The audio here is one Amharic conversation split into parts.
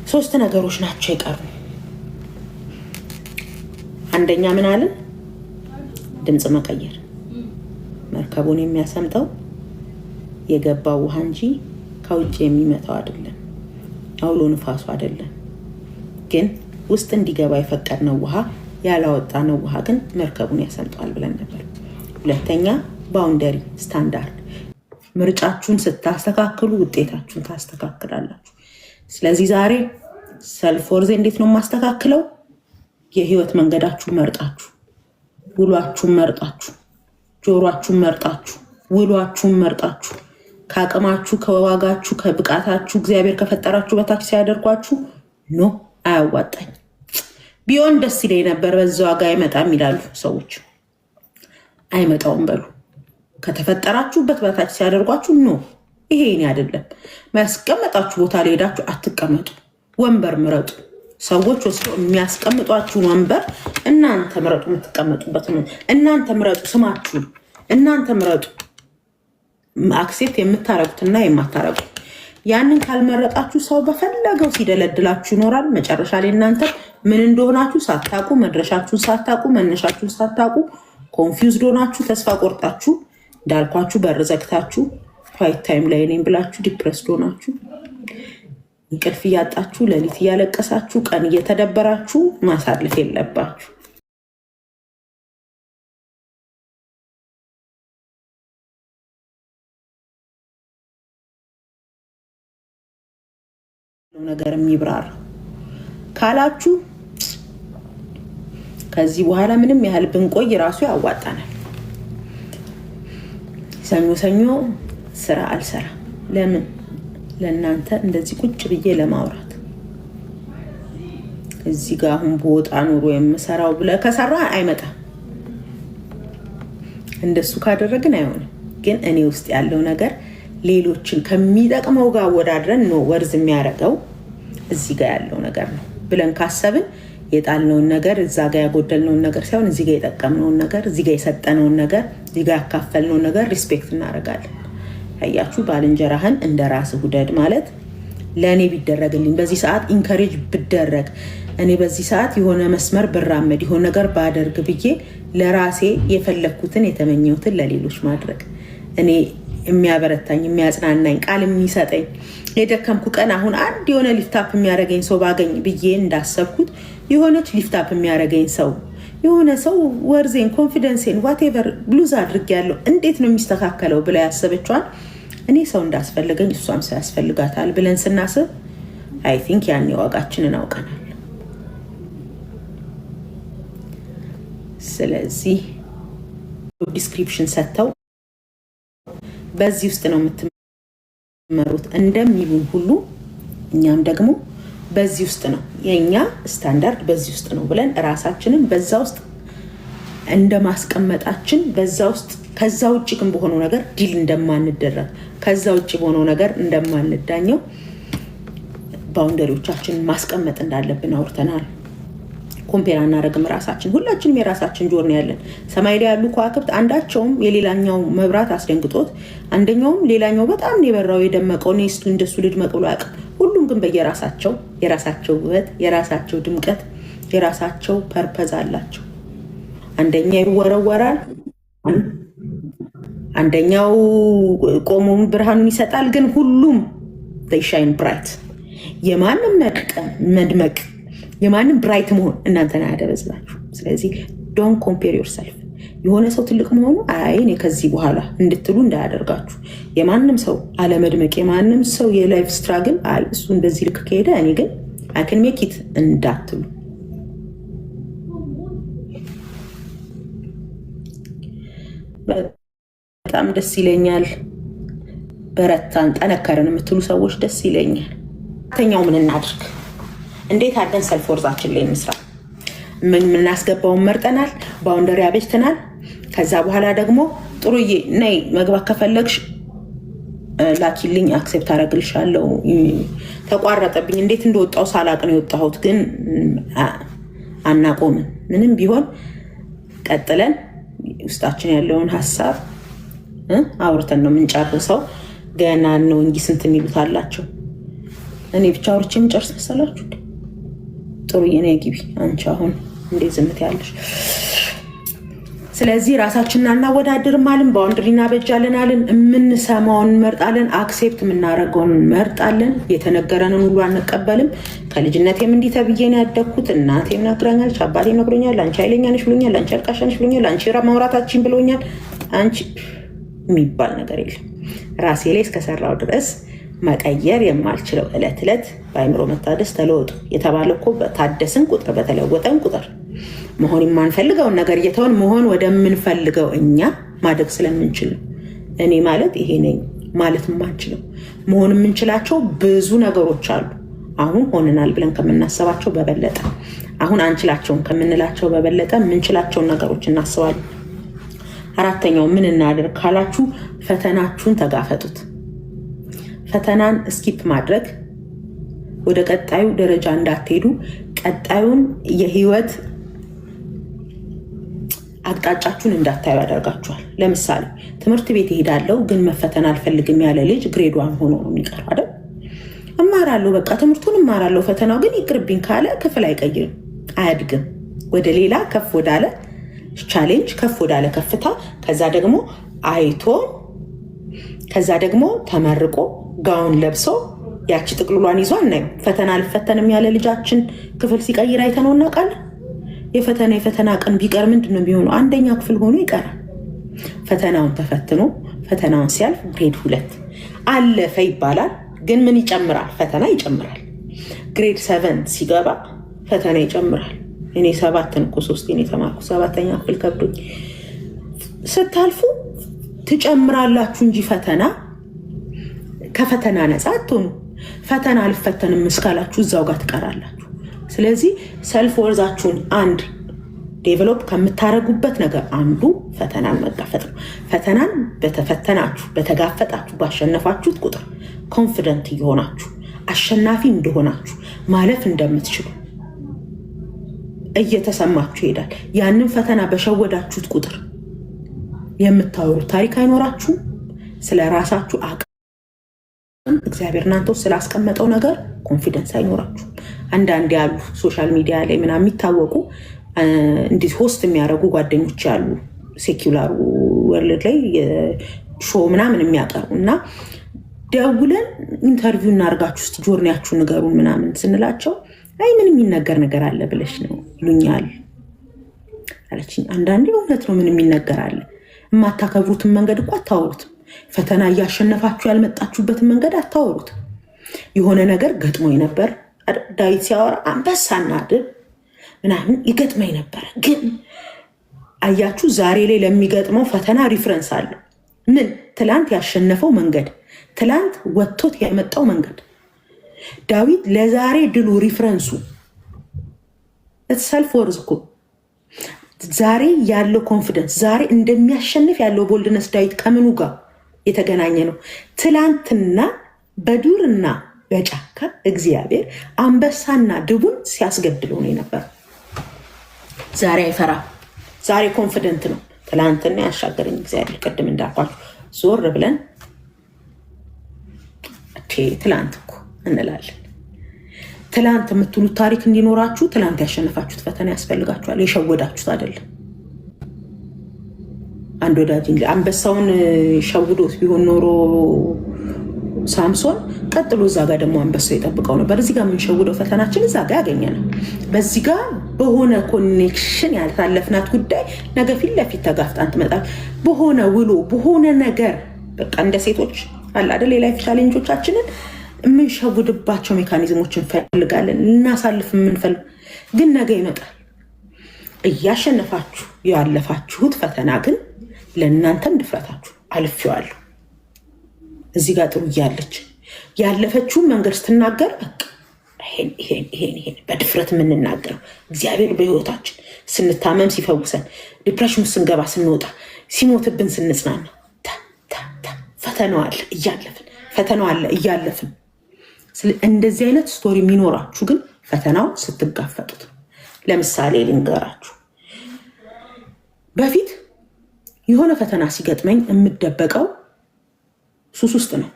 ሶስት ነገሮች ናቸው የቀሩ። አንደኛ ምን አለ? ድምጽ መቀየር። መርከቡን የሚያሰምጠው የገባው ውሃ እንጂ ከውጭ የሚመጣው አይደለም፣ አውሎ ንፋሱ አይደለም። ግን ውስጥ እንዲገባ የፈቀድነው ውሃ ያላወጣነው ውሃ ግን መርከቡን ያሰምጠዋል ብለን ነበር። ሁለተኛ ባውንደሪ ስታንዳርድ። ምርጫችሁን ስታስተካክሉ ውጤታችሁን ታስተካክላላችሁ። ስለዚህ ዛሬ ሰልፍ ወርዝ እንዴት ነው ማስተካክለው? የህይወት መንገዳችሁን መርጣችሁ፣ ውሏችሁን መርጣችሁ፣ ጆሮአችሁን መርጣችሁ፣ ውሏችሁን መርጣችሁ፣ ከአቅማችሁ ከዋጋችሁ ከብቃታችሁ እግዚአብሔር ከፈጠራችሁ በታች ሲያደርጓችሁ ኖ አያዋጣኝ ቢሆን ደስ ይለኝ ነበር በዛው ዋጋ አይመጣም ይላሉ ሰዎች። አይመጣውም በሉ። ከተፈጠራችሁበት በታች ሲያደርጓችሁ ኖ ይሄ እኔ አይደለም። ማስቀመጣችሁ ቦታ ላይ ሄዳችሁ አትቀመጡ። ወንበር ምረጡ። ሰዎች ወስደው የሚያስቀምጧችሁን ወንበር እናንተ ምረጡ። የምትቀመጡበት ነው እናንተ ምረጡ። ስማችሁ እናንተ ምረጡ። አክሴፕት የምታረጉትና የማታረጉት። ያንን ካልመረጣችሁ ሰው በፈለገው ሲደለድላችሁ ይኖራል። መጨረሻ ላይ እናንተ ምን እንደሆናችሁ ሳታቁ፣ መድረሻችሁን ሳታቁ፣ መነሻችሁን ሳታቁ ኮንፊውዝድ ሆናችሁ ተስፋ ቆርጣችሁ እንዳልኳችሁ በር ዘግታችሁ ኳይት ታይም ላይ ነኝ ብላችሁ ዲፕረስድ ሆናችሁ እንቅልፍ እያጣችሁ ሌሊት እያለቀሳችሁ ቀን እየተደበራችሁ ማሳለፍ የለባችሁ። ነገር የሚብራራ ካላችሁ ከዚህ በኋላ ምንም ያህል ብንቆይ ራሱ ያዋጣናል። ሰኞ ሰኞ ስራ አልሰራ። ለምን? ለእናንተ እንደዚህ ቁጭ ብዬ ለማውራት። እዚህ ጋር አሁን በወጣ ኑሮ የምሰራው ብለህ ከሰራ አይመጣም። እንደሱ ካደረግን አይሆንም። ግን እኔ ውስጥ ያለው ነገር ሌሎችን ከሚጠቅመው ጋር ወዳድረን ነው ወርዝ የሚያደርገው እዚህ ጋር ያለው ነገር ነው ብለን ካሰብን የጣልነውን ነገር እዛ ጋር ያጎደልነውን ነገር ሳይሆን እዚህ ጋር የጠቀምነውን ነገር፣ እዚህ ጋር የሰጠነውን ነገር፣ እዚህ ጋር ያካፈልነውን ነገር ሪስፔክት እናደርጋለን። አያችሁ፣ ባልንጀራህን እንደ ራስህ ውደድ ማለት ለእኔ ቢደረግልኝ በዚህ ሰዓት ኢንከሬጅ ብደረግ እኔ በዚህ ሰዓት የሆነ መስመር ብራመድ የሆነ ነገር ባደርግ ብዬ ለራሴ የፈለግኩትን የተመኘሁትን ለሌሎች ማድረግ እኔ የሚያበረታኝ የሚያጽናናኝ ቃል የሚሰጠኝ የደከምኩ ቀን አሁን አንድ የሆነ ሊፍታፕ የሚያደርገኝ ሰው ባገኝ ብዬ እንዳሰብኩት የሆነች ሊፍታፕ የሚያደርገኝ ሰው የሆነ ሰው ወርዜን ኮንፊደንሴን ዋቴቨር ብሉዝ አድርጌያለሁ እንዴት ነው የሚስተካከለው ብላ ያሰበችዋል እኔ ሰው እንዳስፈልገኝ እሷም ሰው ያስፈልጋታል ብለን ስናስብ አይ ቲንክ ያን ዋጋችንን አውቀናል። ስለዚህ ዲስክሪፕሽን ሰጥተው በዚህ ውስጥ ነው የምትመሩት እንደሚሉን ሁሉ እኛም ደግሞ በዚህ ውስጥ ነው የኛ ስታንዳርድ በዚህ ውስጥ ነው ብለን ራሳችንን በዛ ውስጥ እንደማስቀመጣችን በዛ ውስጥ ከዛ ውጭ ግን በሆነው ነገር ዲል እንደማንደረግ ከዛ ውጭ በሆነው ነገር እንደማንዳኘው ባውንደሪዎቻችንን ማስቀመጥ እንዳለብን አውርተናል። ኮምፔር አናደርግም። ራሳችን ሁላችንም የራሳችን ጆርኒ ያለን ሰማይ ላይ ያሉ ከዋክብት አንዳቸውም የሌላኛው መብራት አስደንግጦት አንደኛውም ሌላኛው በጣም የበራው የደመቀው ኔስቱ እንደሱ ልድመቅ ብሎ አያውቅም። ሁሉም ግን በየራሳቸው የራሳቸው ውበት፣ የራሳቸው ድምቀት፣ የራሳቸው ፐርፐዝ አላቸው። አንደኛው ይወረወራል፣ አንደኛው ቆሞ ብርሃኑን ይሰጣል። ግን ሁሉም they shine bright። የማንም መድመቅ የማንም ብራይት መሆን እናንተን አያደበዝላችሁ። ስለዚህ ዶንት ኮምፔር ዮርሰልፍ። የሆነ ሰው ትልቅ መሆኑ አይኔ ከዚህ በኋላ እንድትሉ እንዳያደርጋችሁ። የማንም ሰው አለመድመቅ፣ የማንም ሰው የላይፍ ስትራግል አይ እሱ እንደዚህ ልክ ከሄደ እኔ ግን አይ ካን ሜክ ኢት እንዳትሉ። በጣም ደስ ይለኛል። በረታን ጠነከረን የምትሉ ሰዎች ደስ ይለኛል። ተኛው ምን እናድርግ? እንዴት አድርገን ሰልፍ ወርዛችን ላይ እንስራ? ምን እናስገባውን መርጠናል፣ ባውንደሪ አበጅተናል። ከዛ በኋላ ደግሞ ጥሩዬ ነይ መግባት ከፈለግሽ ላኪልኝ፣ አክሴፕት አደርግልሻለሁ። ተቋረጠብኝ እንዴት እንደወጣው ሳላቅ ነው የወጣሁት። ግን አናቆምን። ምንም ቢሆን ቀጥለን ውስጣችን ያለውን ሀሳብ አውርተን ነው የምንጨርሰው። ገና ነው እንጂ ስንት የሚሉት አላቸው። እኔ ብቻ አውርቼ የምጨርስ መሰላችሁ? ጥሩዬ ነይ ግቢ አንቺ አሁን እንዴ ዝምት ያለሽ። ስለዚህ ራሳችንን አናወዳድርም አልን፣ ባውንድሪ እናበጃለን አልን። የምንሰማውን እንመርጣለን፣ አክሴፕት የምናደርገውን እንመርጣለን። የተነገረንን ሁሉ አንቀበልም። ከልጅነቴም እንዲህ ተብዬ ነው ያደግኩት። እናቴም ነግራኛለች፣ አባቴ ነግሮኛል። አንቺ ኃይለኛ ነሽ ብሎኛል፣ አንቺ አልቃሻ ነሽ ብሎኛል፣ አንቺ ማውራታችን ብሎኛል። አንቺ የሚባል ነገር የለም። ራሴ ላይ እስከሰራው ድረስ መቀየር የማልችለው ዕለት ዕለት በአይምሮ መታደስ ተለወጡ የተባለ እኮ በታደስን ቁጥር በተለወጠን ቁጥር መሆን የማንፈልገውን ነገር እየተውን መሆን ወደምንፈልገው እኛ ማደግ ስለምንችል ነው። እኔ ማለት ይሄ ነኝ ማለት የማንችለው መሆን የምንችላቸው ብዙ ነገሮች አሉ። አሁን ሆነናል ብለን ከምናስባቸው በበለጠ አሁን አንችላቸውን ከምንላቸው በበለጠ የምንችላቸውን ነገሮች እናስባለን። አራተኛው ምን እናድርግ ካላችሁ ፈተናችሁን ተጋፈጡት። ፈተናን ስኪፕ ማድረግ ወደ ቀጣዩ ደረጃ እንዳትሄዱ ቀጣዩን የህይወት አቅጣጫችሁን እንዳታዩ ያደርጋችኋል። ለምሳሌ ትምህርት ቤት እሄዳለሁ ግን መፈተን አልፈልግም ያለ ልጅ ግሬድ 1 ሆኖ ነው የሚቀረው አይደል? እማራለሁ በቃ ትምህርቱን እማራለሁ ፈተናው ግን ይቅርብኝ ካለ ክፍል አይቀይርም፣ አያድግም። ወደ ሌላ ከፍ ወዳለ ቻሌንጅ ከፍ ወዳለ ከፍታ ከዛ ደግሞ አይቶ ከዛ ደግሞ ተመርቆ ጋውን ለብሶ ያቺ ጥቅልሏን ይዞ አናየው። ፈተና አልፈተንም ያለ ልጃችን ክፍል ሲቀይር አይተነው እናውቃለን? የፈተና ቀን ቢቀር ምንድነው ቢሆነው? አንደኛ ክፍል ሆኖ ይቀራል። ፈተናውን ተፈትኖ ፈተናውን ሲያልፍ ግሬድ 2 አለፈ ይባላል። ግን ምን ይጨምራል? ፈተና ይጨምራል። ግሬድ 7 ሲገባ ፈተና ይጨምራል። እኔ 7 እኮ 3 እኔ ተማርኩ 7ኛ ክፍል ከብዶኝ። ስታልፉ ትጨምራላችሁ እንጂ ፈተና ከፈተና ነፃ አትሆኑ። ፈተና አልፈተንም እስካላችሁ እዛው ጋር ትቀራላችሁ። ስለዚህ ሰልፍ ወርዛችሁን አንድ ዴቨሎፕ ከምታረጉበት ነገር አንዱ ፈተናን መጋፈጥ ነው። ፈተናን በተፈተናችሁ በተጋፈጣችሁ ባሸነፋችሁት ቁጥር ኮንፊደንት እየሆናችሁ አሸናፊ እንደሆናችሁ ማለፍ እንደምትችሉ እየተሰማችሁ ይሄዳል። ያንን ፈተና በሸወዳችሁት ቁጥር የምታወሩት ታሪክ አይኖራችሁም። ስለ ራሳችሁ አቅም እግዚአብሔር እናንተ ስላስቀመጠው ነገር ኮንፊደንስ አይኖራችሁም። አንዳንድ ያሉ ሶሻል ሚዲያ ላይ ምናምን የሚታወቁ እንዲህ ሆስት የሚያደርጉ ጓደኞች ያሉ ሴኩላር ወርልድ ላይ ሾው ምናምን የሚያቀርቡ እና ደውለን ኢንተርቪው እናርጋችሁ ውስጥ ጆርኒያችሁ ንገሩን ምናምን ስንላቸው አይ ምን የሚነገር ነገር አለ ብለሽ ነው ይሉኛል አለችኝ። አንዳንዴ እውነት ነው፣ ምን የሚነገር አለ? የማታከብሩትን መንገድ እኮ አታወሩትም። ፈተና እያሸነፋችሁ ያልመጣችሁበትን መንገድ አታወሩትም። የሆነ ነገር ገጥሞኝ ነበር ዳዊት ሲያወራ አንበሳና ድብ ምናምን ይገጥመኝ ነበር። ግን አያችሁ ዛሬ ላይ ለሚገጥመው ፈተና ሪፍረንስ አለው። ምን ትላንት ያሸነፈው መንገድ፣ ትላንት ወጥቶት የመጣው መንገድ። ዳዊት ለዛሬ ድሉ ሪፍረንሱ ሰልፍ ወርዝ እኮ ዛሬ ያለው ኮንፊደንስ፣ ዛሬ እንደሚያሸንፍ ያለው ቦልድነስ ዳዊት ከምኑ ጋር የተገናኘ ነው? ትላንትና በዱርና በጫካ እግዚአብሔር አንበሳና ድቡን ሲያስገድለው ነው የነበረው። ዛሬ አይፈራም። ዛሬ ኮንፊደንት ነው። ትላንትና ያሻገረኝ እግዚአብሔር። ቅድም እንዳልኳችሁ ዞር ብለን ትላንት እኮ እንላለን። ትላንት የምትሉት ታሪክ እንዲኖራችሁ ትላንት ያሸነፋችሁት ፈተና ያስፈልጋችኋል። የሸወዳችሁት አይደለም። አንድ ወዳጅ አንበሳውን ሸውዶት ቢሆን ኖሮ ሳምሶን ቀጥሎ እዛ ጋር ደግሞ አንበሳው የጠብቀው ነበር። እዚህ ጋር የምንሸውደው ፈተናችን እዛ ጋር ያገኘናል። በዚህ ጋር በሆነ ኮኔክሽን ያልታለፍናት ጉዳይ ነገ ፊት ለፊት ተጋፍጣን ትመጣል። በሆነ ውሎ በሆነ ነገር በቃ እንደ ሴቶች አለ አይደል የላይፍ ቻሌንጆቻችንን የምንሸውድባቸው ሜካኒዝሞች እንፈልጋለን ልናሳልፍ የምንፈልግ ግን ነገ ይመጣል። እያሸነፋችሁ ያለፋችሁት ፈተና ግን ለእናንተም ድፍረታችሁ አልፌዋለሁ። እዚህ ጋር ጥሩ እያለች ያለፈችውን መንገድ ስትናገር በቃ ይሄን በድፍረት የምንናገረው እግዚአብሔር በህይወታችን ስንታመም ሲፈውሰን፣ ዲፕሬሽን ስንገባ ስንወጣ፣ ሲሞትብን ስንጽናና ፈተናው አለ እያለፍን ፈተናው አለ እያለፍን። እንደዚህ አይነት ስቶሪ የሚኖራችሁ ግን ፈተናው ስትጋፈጡት። ለምሳሌ ልንገራችሁ። በፊት የሆነ ፈተና ሲገጥመኝ የምደበቀው ሱስ ውስጥ ነው።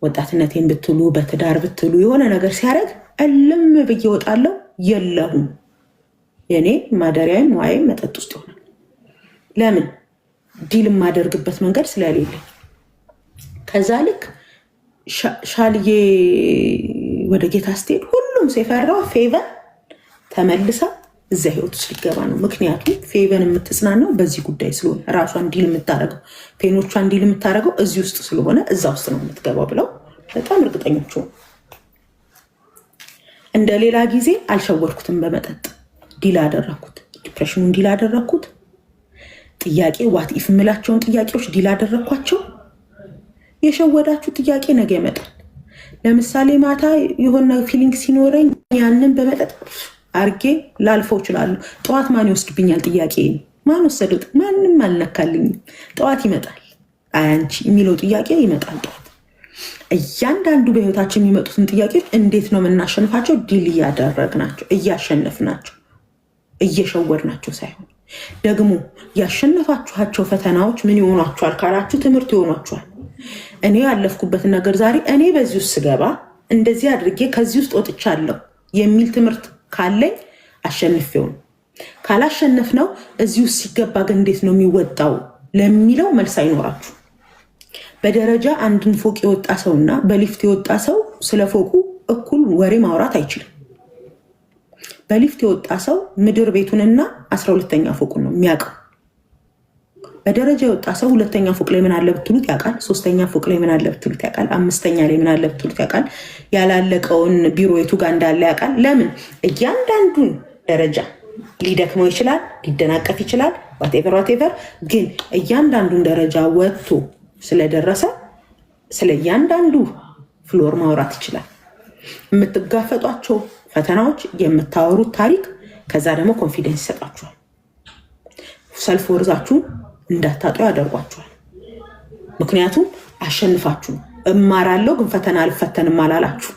ወጣትነቴን ብትሉ በትዳር ብትሉ የሆነ ነገር ሲያደርግ እልም ብዬ እወጣለሁ። የለሁም የኔ ማደሪያዬም ዋይም መጠጥ ውስጥ ይሆናል። ለምን ዲል የማደርግበት መንገድ ስለሌለ። ከዛ ልክ ሻልዬ ወደ ጌታ ስትሄድ ሁሉም የፈራው ፌቨን ተመልሳ እዛ ህይወት ውስጥ ሊገባ ነው። ምክንያቱም ፌቨን የምትጽናናው በዚህ ጉዳይ ስለሆነ ራሷን ዲል የምታደርገው ፔኖቿን ዲል የምታደርገው እዚህ ውስጥ ስለሆነ እዛ ውስጥ ነው የምትገባው ብለው በጣም እርግጠኞች ሆኑ። እንደ ሌላ ጊዜ አልሸወድኩትም። በመጠጥ ዲል አደረግኩት። ዲፕሬሽኑን ዲል አደረግኩት። ጥያቄ ዋት ኢፍ የምላቸውን ጥያቄዎች ዲል አደረግኳቸው። የሸወዳችሁ ጥያቄ ነገ ይመጣል። ለምሳሌ ማታ የሆነ ፊሊንግ ሲኖረኝ ያንን በመጠጥ አርጌ ላልፈው እችላለሁ። ጠዋት ማን ይወስድብኛል? ጥያቄ ማን ወሰደው? ማንም አልነካልኝም። ጠዋት ይመጣል። አያንቺ የሚለው ጥያቄ ይመጣል ጠዋት። እያንዳንዱ በህይወታችን የሚመጡትን ጥያቄዎች እንዴት ነው የምናሸንፋቸው? ዲል እያደረግናቸው፣ እያሸነፍናቸው፣ እየሸወድናቸው ሳይሆን ደግሞ ያሸነፋችኋቸው ፈተናዎች ምን ይሆኗችኋል ካላችሁ ትምህርት ይሆኗችኋል። እኔ ያለፍኩበትን ነገር ዛሬ እኔ በዚህ ውስጥ ስገባ እንደዚህ አድርጌ ከዚህ ውስጥ ወጥቻለሁ የሚል ትምህርት ካለኝ አሸንፌው ነው። ካላሸነፍ ነው እዚህ ውስጥ ሲገባ ግን እንዴት ነው የሚወጣው ለሚለው መልስ አይኖራችሁ። በደረጃ አንድን ፎቅ የወጣ ሰውና በሊፍት የወጣ ሰው ስለ ፎቁ እኩል ወሬ ማውራት አይችልም። በሊፍት የወጣ ሰው ምድር ቤቱንና 12ኛ ፎቁን ነው የሚያውቀው። በደረጃ የወጣ ሰው 2ኛ ፎቅ ላይ ምን አለ ብትሉት ያውቃል። 3ኛ ፎቅ ላይ ምን አለ ብትሉት ያውቃል። 5ኛ ላይ ምን አለ ብትሉት ያውቃል። ያላለቀውን ቢሮ የቱ ጋር እንዳለ ያውቃል። ለምን? እያንዳንዱን ደረጃ ሊደክመው ይችላል፣ ሊደናቀፍ ይችላል። ዋቴቨር ግን እያንዳንዱን ደረጃ ወጥቶ ስለደረሰ ስለ እያንዳንዱ ፍሎር ማውራት ይችላል። የምትጋፈጧቸው ፈተናዎች፣ የምታወሩት ታሪክ፣ ከዛ ደግሞ ኮንፊደንስ ይሰጣችኋል። ሰልፍ ወርዛችሁን እንዳታጡ ያደርጓችኋል። ምክንያቱም አሸንፋችሁ እማራለሁ ግን ፈተና አልፈተንም አላላችሁ።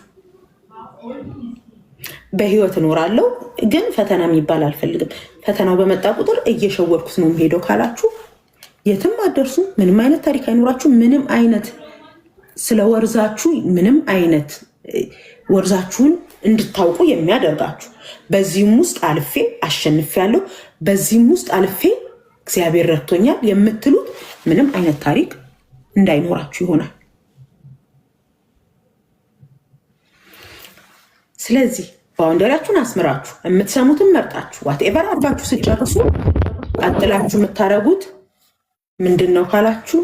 በህይወት እኖራለሁ ግን ፈተና የሚባል አልፈልግም፣ ፈተናው በመጣ ቁጥር እየሸወድኩት ነው የምሄደው ካላችሁ የትም አደርሱ። ምንም አይነት ታሪክ አይኖራችሁ። ምንም አይነት ስለ ወርዛችሁ ምንም አይነት ወርዛችሁን እንድታውቁ የሚያደርጋችሁ በዚህም ውስጥ አልፌ አሸንፌያለሁ፣ በዚህም ውስጥ አልፌ እግዚአብሔር ረድቶኛል የምትሉት ምንም አይነት ታሪክ እንዳይኖራችሁ ይሆናል። ስለዚህ ባውንደሪያችሁን አስምራችሁ የምትሰሙትን መርጣችሁ ዋትኤቨር አድርጋችሁ ስጨርሱ ቀጥላችሁ የምታደርጉት ምንድን ነው ካላችሁ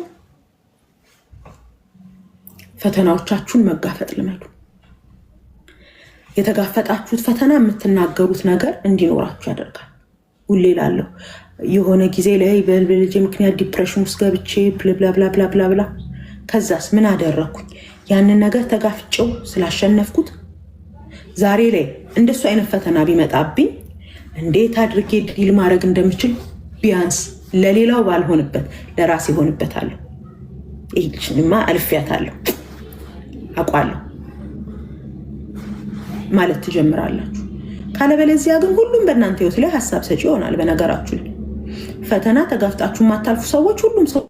ፈተናዎቻችሁን መጋፈጥ ልመዱ። የተጋፈጣችሁት ፈተና የምትናገሩት ነገር እንዲኖራችሁ ያደርጋል። ሁሌ ላለሁ የሆነ ጊዜ ላይ በልጅ ምክንያት ዲፕሬሽን ውስጥ ገብቼ ብላብላብላብላ ከዛስ ምን አደረግኩኝ? ያንን ነገር ተጋፍጬው ስላሸነፍኩት ዛሬ ላይ እንደሱ አይነት ፈተና ቢመጣብኝ እንዴት አድርጌ ዲል ማድረግ እንደምችል ቢያንስ ለሌላው ባልሆንበት ለራሴ ሆንበታለሁ። ይህማ አልፊያታለሁ አውቃለሁ ማለት ትጀምራላችሁ። ካለበለዚያ ግን ሁሉም በእናንተ ህይወት ላይ ሀሳብ ሰጪ ይሆናል። በነገራችሁ ላይ ፈተና ተጋፍጣችሁ የማታልፉ ሰዎች ሁሉም ሰው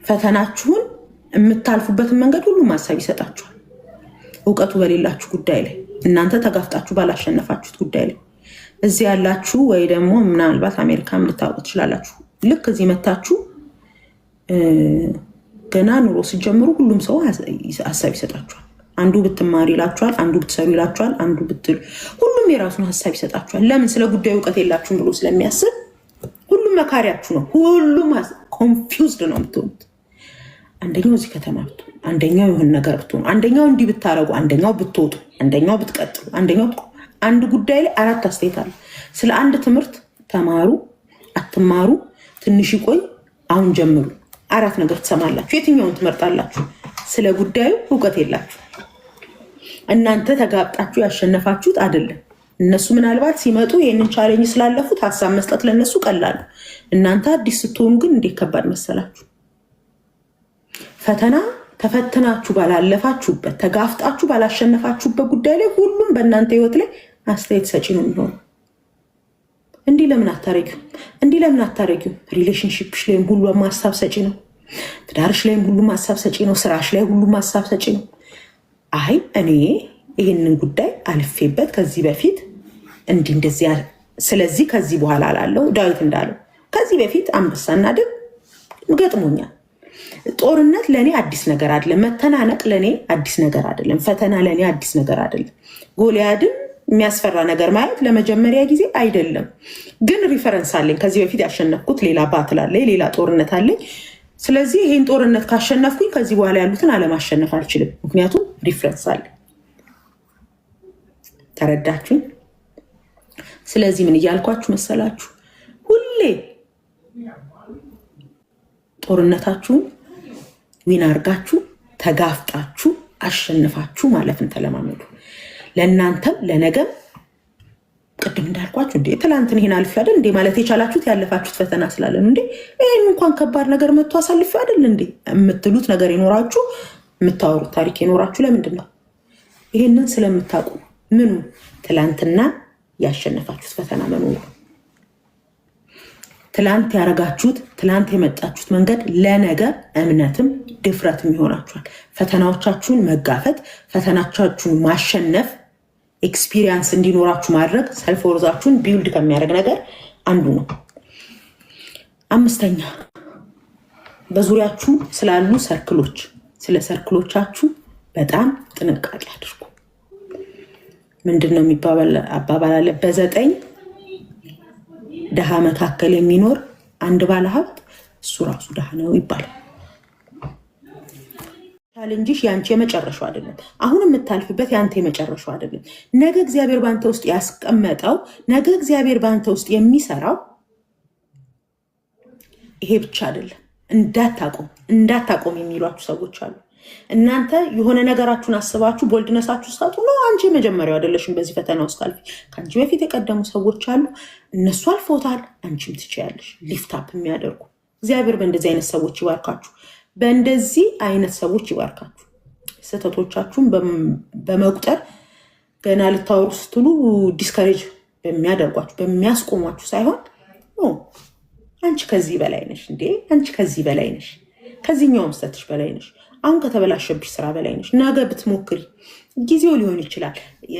ፈተናችሁን የምታልፉበትን መንገድ ሁሉም ሀሳብ ይሰጣችኋል። እውቀቱ በሌላችሁ ጉዳይ ላይ እናንተ ተጋፍጣችሁ ባላሸነፋችሁት ጉዳይ ላይ እዚህ ያላችሁ ወይ ደግሞ ምናልባት አሜሪካም ልታውቁ ትችላላችሁ። ልክ እዚህ መታችሁ ገና ኑሮ ሲጀምሩ ሁሉም ሰው ሀሳብ ይሰጣችኋል። አንዱ ብትማሪ ይላችኋል፣ አንዱ ብትሰሩ ይላችኋል፣ አንዱ ብትሉ ሁሉም የራሱን ሀሳብ ይሰጣችኋል። ለምን? ስለ ጉዳዩ እውቀት የላችሁም ብሎ ስለሚያስብ ሁሉም መካሪያችሁ ነው። ሁሉም ኮንፊውዝድ ነው የምትሆኑት። አንደኛው እዚህ ከተማ ብትሆኑ፣ አንደኛው የሆነ ነገር ብትሆኑ፣ አንደኛው እንዲህ ብታረጉ፣ አንደኛው ብትወጡ፣ አንደኛው ብትቀጥሉ፣ አንደኛው አንድ ጉዳይ ላይ 4 አስተያየት አለ። ስለ አንድ ትምህርት ተማሩ፣ አትማሩ፣ ትንሽ ይቆይ፣ አሁን ጀምሩ፣ 4 ነገር ትሰማላችሁ። የትኛውን ትመርጣላችሁ? ስለ ጉዳዩ እውቀት የላችሁ። እናንተ ተጋብጣችሁ ያሸነፋችሁት አይደለም። እነሱ ምናልባት ሲመጡ ይህንን ቻሌንጅ ስላለፉት ሀሳብ መስጠት ለነሱ ቀላሉ። እናንተ አዲስ ስትሆኑ ግን እንዴት ከባድ መሰላችሁ። ፈተና ተፈትናችሁ ባላለፋችሁበት፣ ተጋፍጣችሁ ባላሸነፋችሁበት ጉዳይ ላይ ሁሉም በእናንተ ህይወት ላይ አስተያየት ሰጪ ነው የሚሆነው። እንዲህ ለምን አታረጊው? ሪሌሽንሺፕሽ ላይም ሁሉ ማሳብ ሰጪ ነው። ትዳርሽ ላይም ሁሉ ማሳብ ሰጪ ነው። ስራሽ ላይ ሁሉ ማሳብ ሰጪ ነው። አይ እኔ ይህንን ጉዳይ አልፌበት ከዚህ በፊት እንደዚህ ስለዚህ ከዚህ በኋላ ላለው ዳዊት እንዳለው ከዚህ በፊት አንበሳና ድብ ገጥሞኛል። ጦርነት ለእኔ አዲስ ነገር አይደለም። መተናነቅ ለእኔ አዲስ ነገር አይደለም። ፈተና ለእኔ አዲስ ነገር አይደለም። ጎልያድን የሚያስፈራ ነገር ማየት ለመጀመሪያ ጊዜ አይደለም። ግን ሪፈረንስ አለኝ። ከዚህ በፊት ያሸነፍኩት ሌላ ባትል አለኝ፣ ሌላ ጦርነት አለኝ። ስለዚህ ይህን ጦርነት ካሸነፍኩኝ ከዚህ በኋላ ያሉትን አለማሸነፍ አልችልም። ምክንያቱም ሪፈረንስ አለኝ። ተረዳችሁኝ? ስለዚህ ምን እያልኳችሁ መሰላችሁ? ሁሌ ጦርነታችሁን ዊን አርጋችሁ ተጋፍጣችሁ አሸንፋችሁ ማለፍን ተለማመዱ። ለእናንተም ለነገም ቅድም እንዳልኳችሁ እንዴ ትላንትን ይሄን አልፌ አይደል እንዴ ማለት የቻላችሁት ያለፋችሁት ፈተና ስላለ ነው። እንዴ ይሄን እንኳን ከባድ ነገር መጥቶ አሳልፌ አይደል እንዴ የምትሉት ነገር ይኖራችሁ፣ የምታወሩት ታሪክ ይኖራችሁ። ለምንድን ነው? ይሄንን ስለምታውቁ። ምኑ ትላንትና ያሸነፋችሁት ፈተና መኖሩ፣ ትላንት ያረጋችሁት፣ ትላንት የመጣችሁት መንገድ ለነገ እምነትም ድፍረትም ይሆናችኋል። ፈተናዎቻችሁን መጋፈጥ፣ ፈተናዎቻችሁን ማሸነፍ፣ ኤክስፒሪየንስ እንዲኖራችሁ ማድረግ ሰልፍ ወርዛችሁን ቢውልድ ከሚያደርግ ነገር አንዱ ነው። አምስተኛ በዙሪያችሁ ስላሉ ሰርክሎች፣ ስለ ሰርክሎቻችሁ በጣም ጥንቃቄ አድርጉ። ምንድነው የሚባል አባባል አለ። በ9 ድሃ መካከል የሚኖር አንድ ባለሀብት እሱ ራሱ ድሃ ነው ይባላል። ቻሌንጅሽ ያንቺ የመጨረሻው አይደለም። አሁን የምታልፍበት ያንተ የመጨረሻው አይደለም። ነገ እግዚአብሔር ባንተ ውስጥ ያስቀመጠው፣ ነገ እግዚአብሔር ባንተ ውስጥ የሚሰራው ይሄ ብቻ አይደለም። እንዳታቆም የሚሏችሁ ሰዎች አሉ። እናንተ የሆነ ነገራችሁን አስባችሁ ቦልድነሳችሁ ስታጡ ነው አንቺ የመጀመሪያው አይደለሽም በዚህ ፈተና ውስጥ ካልፊ። ከአንቺ በፊት የቀደሙ ሰዎች አሉ፣ እነሱ አልፎታል፣ አንቺም ትችያለሽ። ሊፍታፕ የሚያደርጉ እግዚአብሔር በእንደዚህ አይነት ሰዎች ይባርካችሁ። በእንደዚህ አይነት ሰዎች ይባርካችሁ። ስህተቶቻችሁን በመቁጠር ገና ልታወሩ ስትሉ ዲስከሬጅ በሚያደርጓችሁ በሚያስቆሟችሁ ሳይሆን አንቺ ከዚህ በላይ ነሽ እንዴ፣ አንቺ ከዚህ በላይ ነሽ፣ ከዚህኛውም ስህተትሽ በላይ ነሽ፣ አሁን ከተበላሸብሽ ስራ በላይ ነሽ። ነገ ብትሞክሪ ጊዜው ሊሆን ይችላል፣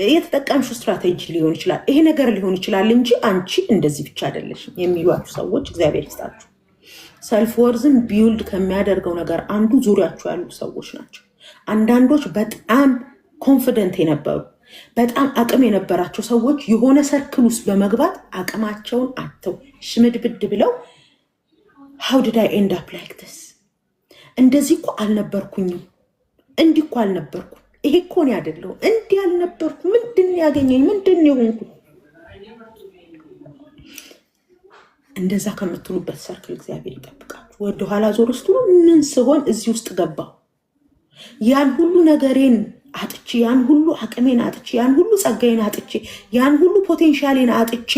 የተጠቀምሽው ስትራቴጂ ሊሆን ይችላል፣ ይሄ ነገር ሊሆን ይችላል እንጂ አንቺ እንደዚህ ብቻ አይደለሽም የሚሏችሁ ሰዎች እግዚአብሔር ይስጣችሁ። ሰልፍ ወርዝን ቢውልድ ከሚያደርገው ነገር አንዱ ዙሪያችሁ ያሉ ሰዎች ናቸው። አንዳንዶች በጣም ኮንፊደንት የነበሩ በጣም አቅም የነበራቸው ሰዎች የሆነ ሰርክል ውስጥ በመግባት አቅማቸውን አጥተው ሽምድብድ ብለው how did I end up like this? እንደዚህ እኮ አልነበርኩኝም፣ እንዲህ እኮ አልነበርኩም፣ ይሄ እኮ ነው አይደለም፣ እንዲህ አልነበርኩ፣ ምንድን ያገኘኝ፣ ምንድን የሆንኩ? እንደዛ ከምትሉበት ሰርክል እግዚአብሔር ይጠብቃችሁ። ወደኋላ ዞር ስትሉ ምን ስሆን እዚህ ውስጥ ገባሁ፣ ያን ሁሉ ነገሬን አጥቼ፣ ያን ሁሉ አቅሜን አጥቼ፣ ያን ሁሉ ጸጋዬን አጥቼ፣ ያን ሁሉ ፖቴንሻሌን አጥቼ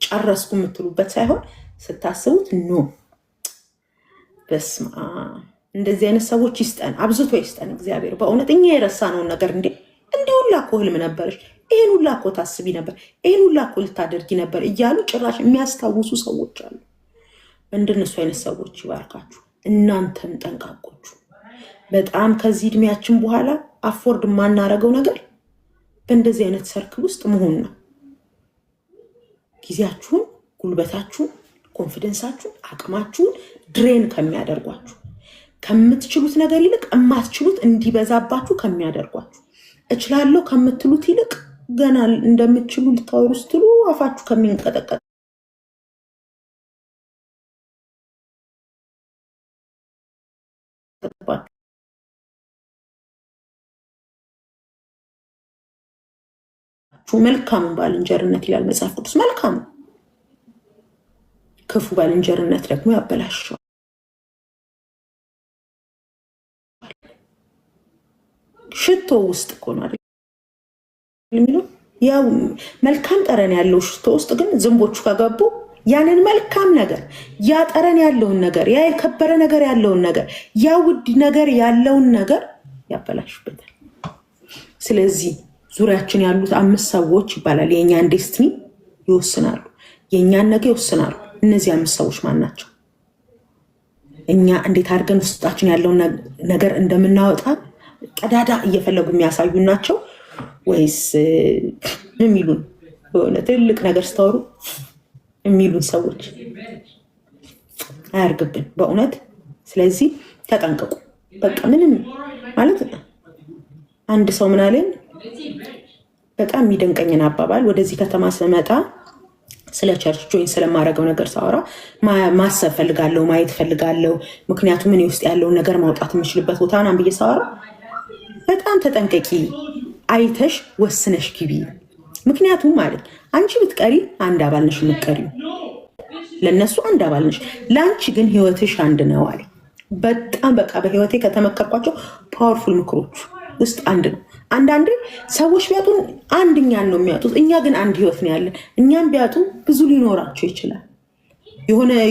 ጨረስኩ የምትሉበት ሳይሆን ስታስቡት ኖ በስማ እንደዚህ አይነት ሰዎች ይስጠን፣ አብዝቶ ይስጠን እግዚአብሔር። በእውነት እኛ የረሳነውን ነገር እንዲህ ሁላ እኮ ህልም ነበረሽ፣ ይሄን ሁላ እኮ ታስቢ ነበር፣ ይሄን ሁላ እኮ ልታደርጊ ነበር እያሉ ጭራሽ የሚያስታውሱ ሰዎች አሉ። እንደነሱ አይነት ሰዎች ይባርካችሁ። እናንተም ጠንቃቆቹ። በጣም ከዚህ እድሜያችን በኋላ አፎርድ የማናረገው ነገር በእንደዚህ አይነት ሰርክል ውስጥ መሆን ነው። ጊዜያችሁን፣ ጉልበታችሁን፣ ኮንፊደንሳችሁን፣ አቅማችሁን ድሬን ከሚያደርጓችሁ፣ ከምትችሉት ነገር ይልቅ የማትችሉት እንዲበዛባችሁ ከሚያደርጓችሁ፣ እችላለሁ ከምትሉት ይልቅ ገና እንደምትችሉ ልታወሩ ስትሉ አፋችሁ ከሚንቀጠቀጥ መልካም ባልንጀርነት ይላል መጽሐፍ ቅዱስ። መልካም ክፉ ባልንጀርነት ደግሞ ያበላሸዋል። ሽቶ ውስጥ እኮ ነው አይደል የሚለው? ያው መልካም ጠረን ያለው ሽቶ ውስጥ ግን ዝንቦቹ ከገቡ ያንን መልካም ነገር፣ ያ ጠረን ያለውን ነገር፣ ያ የከበረ ነገር ያለውን ነገር፣ ያ ውድ ነገር ያለውን ነገር ያበላሽበታል። ስለዚህ ዙሪያችን ያሉት 5 ሰዎች ይባላል የእኛን ዴስትኒ ይወስናሉ። የእኛን ነገ ይወስናሉ። እነዚህ 5 ሰዎች ማን ናቸው? እኛ እንዴት አድርገን ውስጣችን ያለውን ነገር እንደምናወጣ ቀዳዳ እየፈለጉ የሚያሳዩ ናቸው ወይስ የሚሉን የሆነ ትልቅ ነገር ስታወሩ የሚሉን ሰዎች? አያርግብን በእውነት። ስለዚህ ተጠንቀቁ። በቃ ምንም ማለት አንድ ሰው ምን አለኝ፣ በጣም የሚደንቀኝን አባባል ወደዚህ ከተማ ስመጣ ስለ ቸርች ጆይን ስለማደርገው ነገር ሳወራ ማሰብ ፈልጋለሁ፣ ማየት ፈልጋለሁ። ምክንያቱም እኔ ውስጥ ያለውን ነገር ማውጣት የምችልበት ቦታ ናም ብዬ ሳወራ በጣም ተጠንቀቂ፣ አይተሽ ወስነሽ ግቢ። ምክንያቱም ማለት አንቺ ብትቀሪ አንድ አባል ነሽ የምትቀሪው፣ ለእነሱ አንድ አባል ነሽ፣ ለአንቺ ግን ህይወትሽ አንድ ነው አለ። በጣም በቃ በህይወቴ ከተመከርኳቸው ፓወርፉል ምክሮች ውስጥ አንድ ነው። አንዳንዴ ሰዎች ቢያጡን አንድኛን ነው የሚያጡት፣ እኛ ግን አንድ ህይወት ነው ያለን። እኛም ቢያጡ ብዙ ሊኖራቸው ይችላል።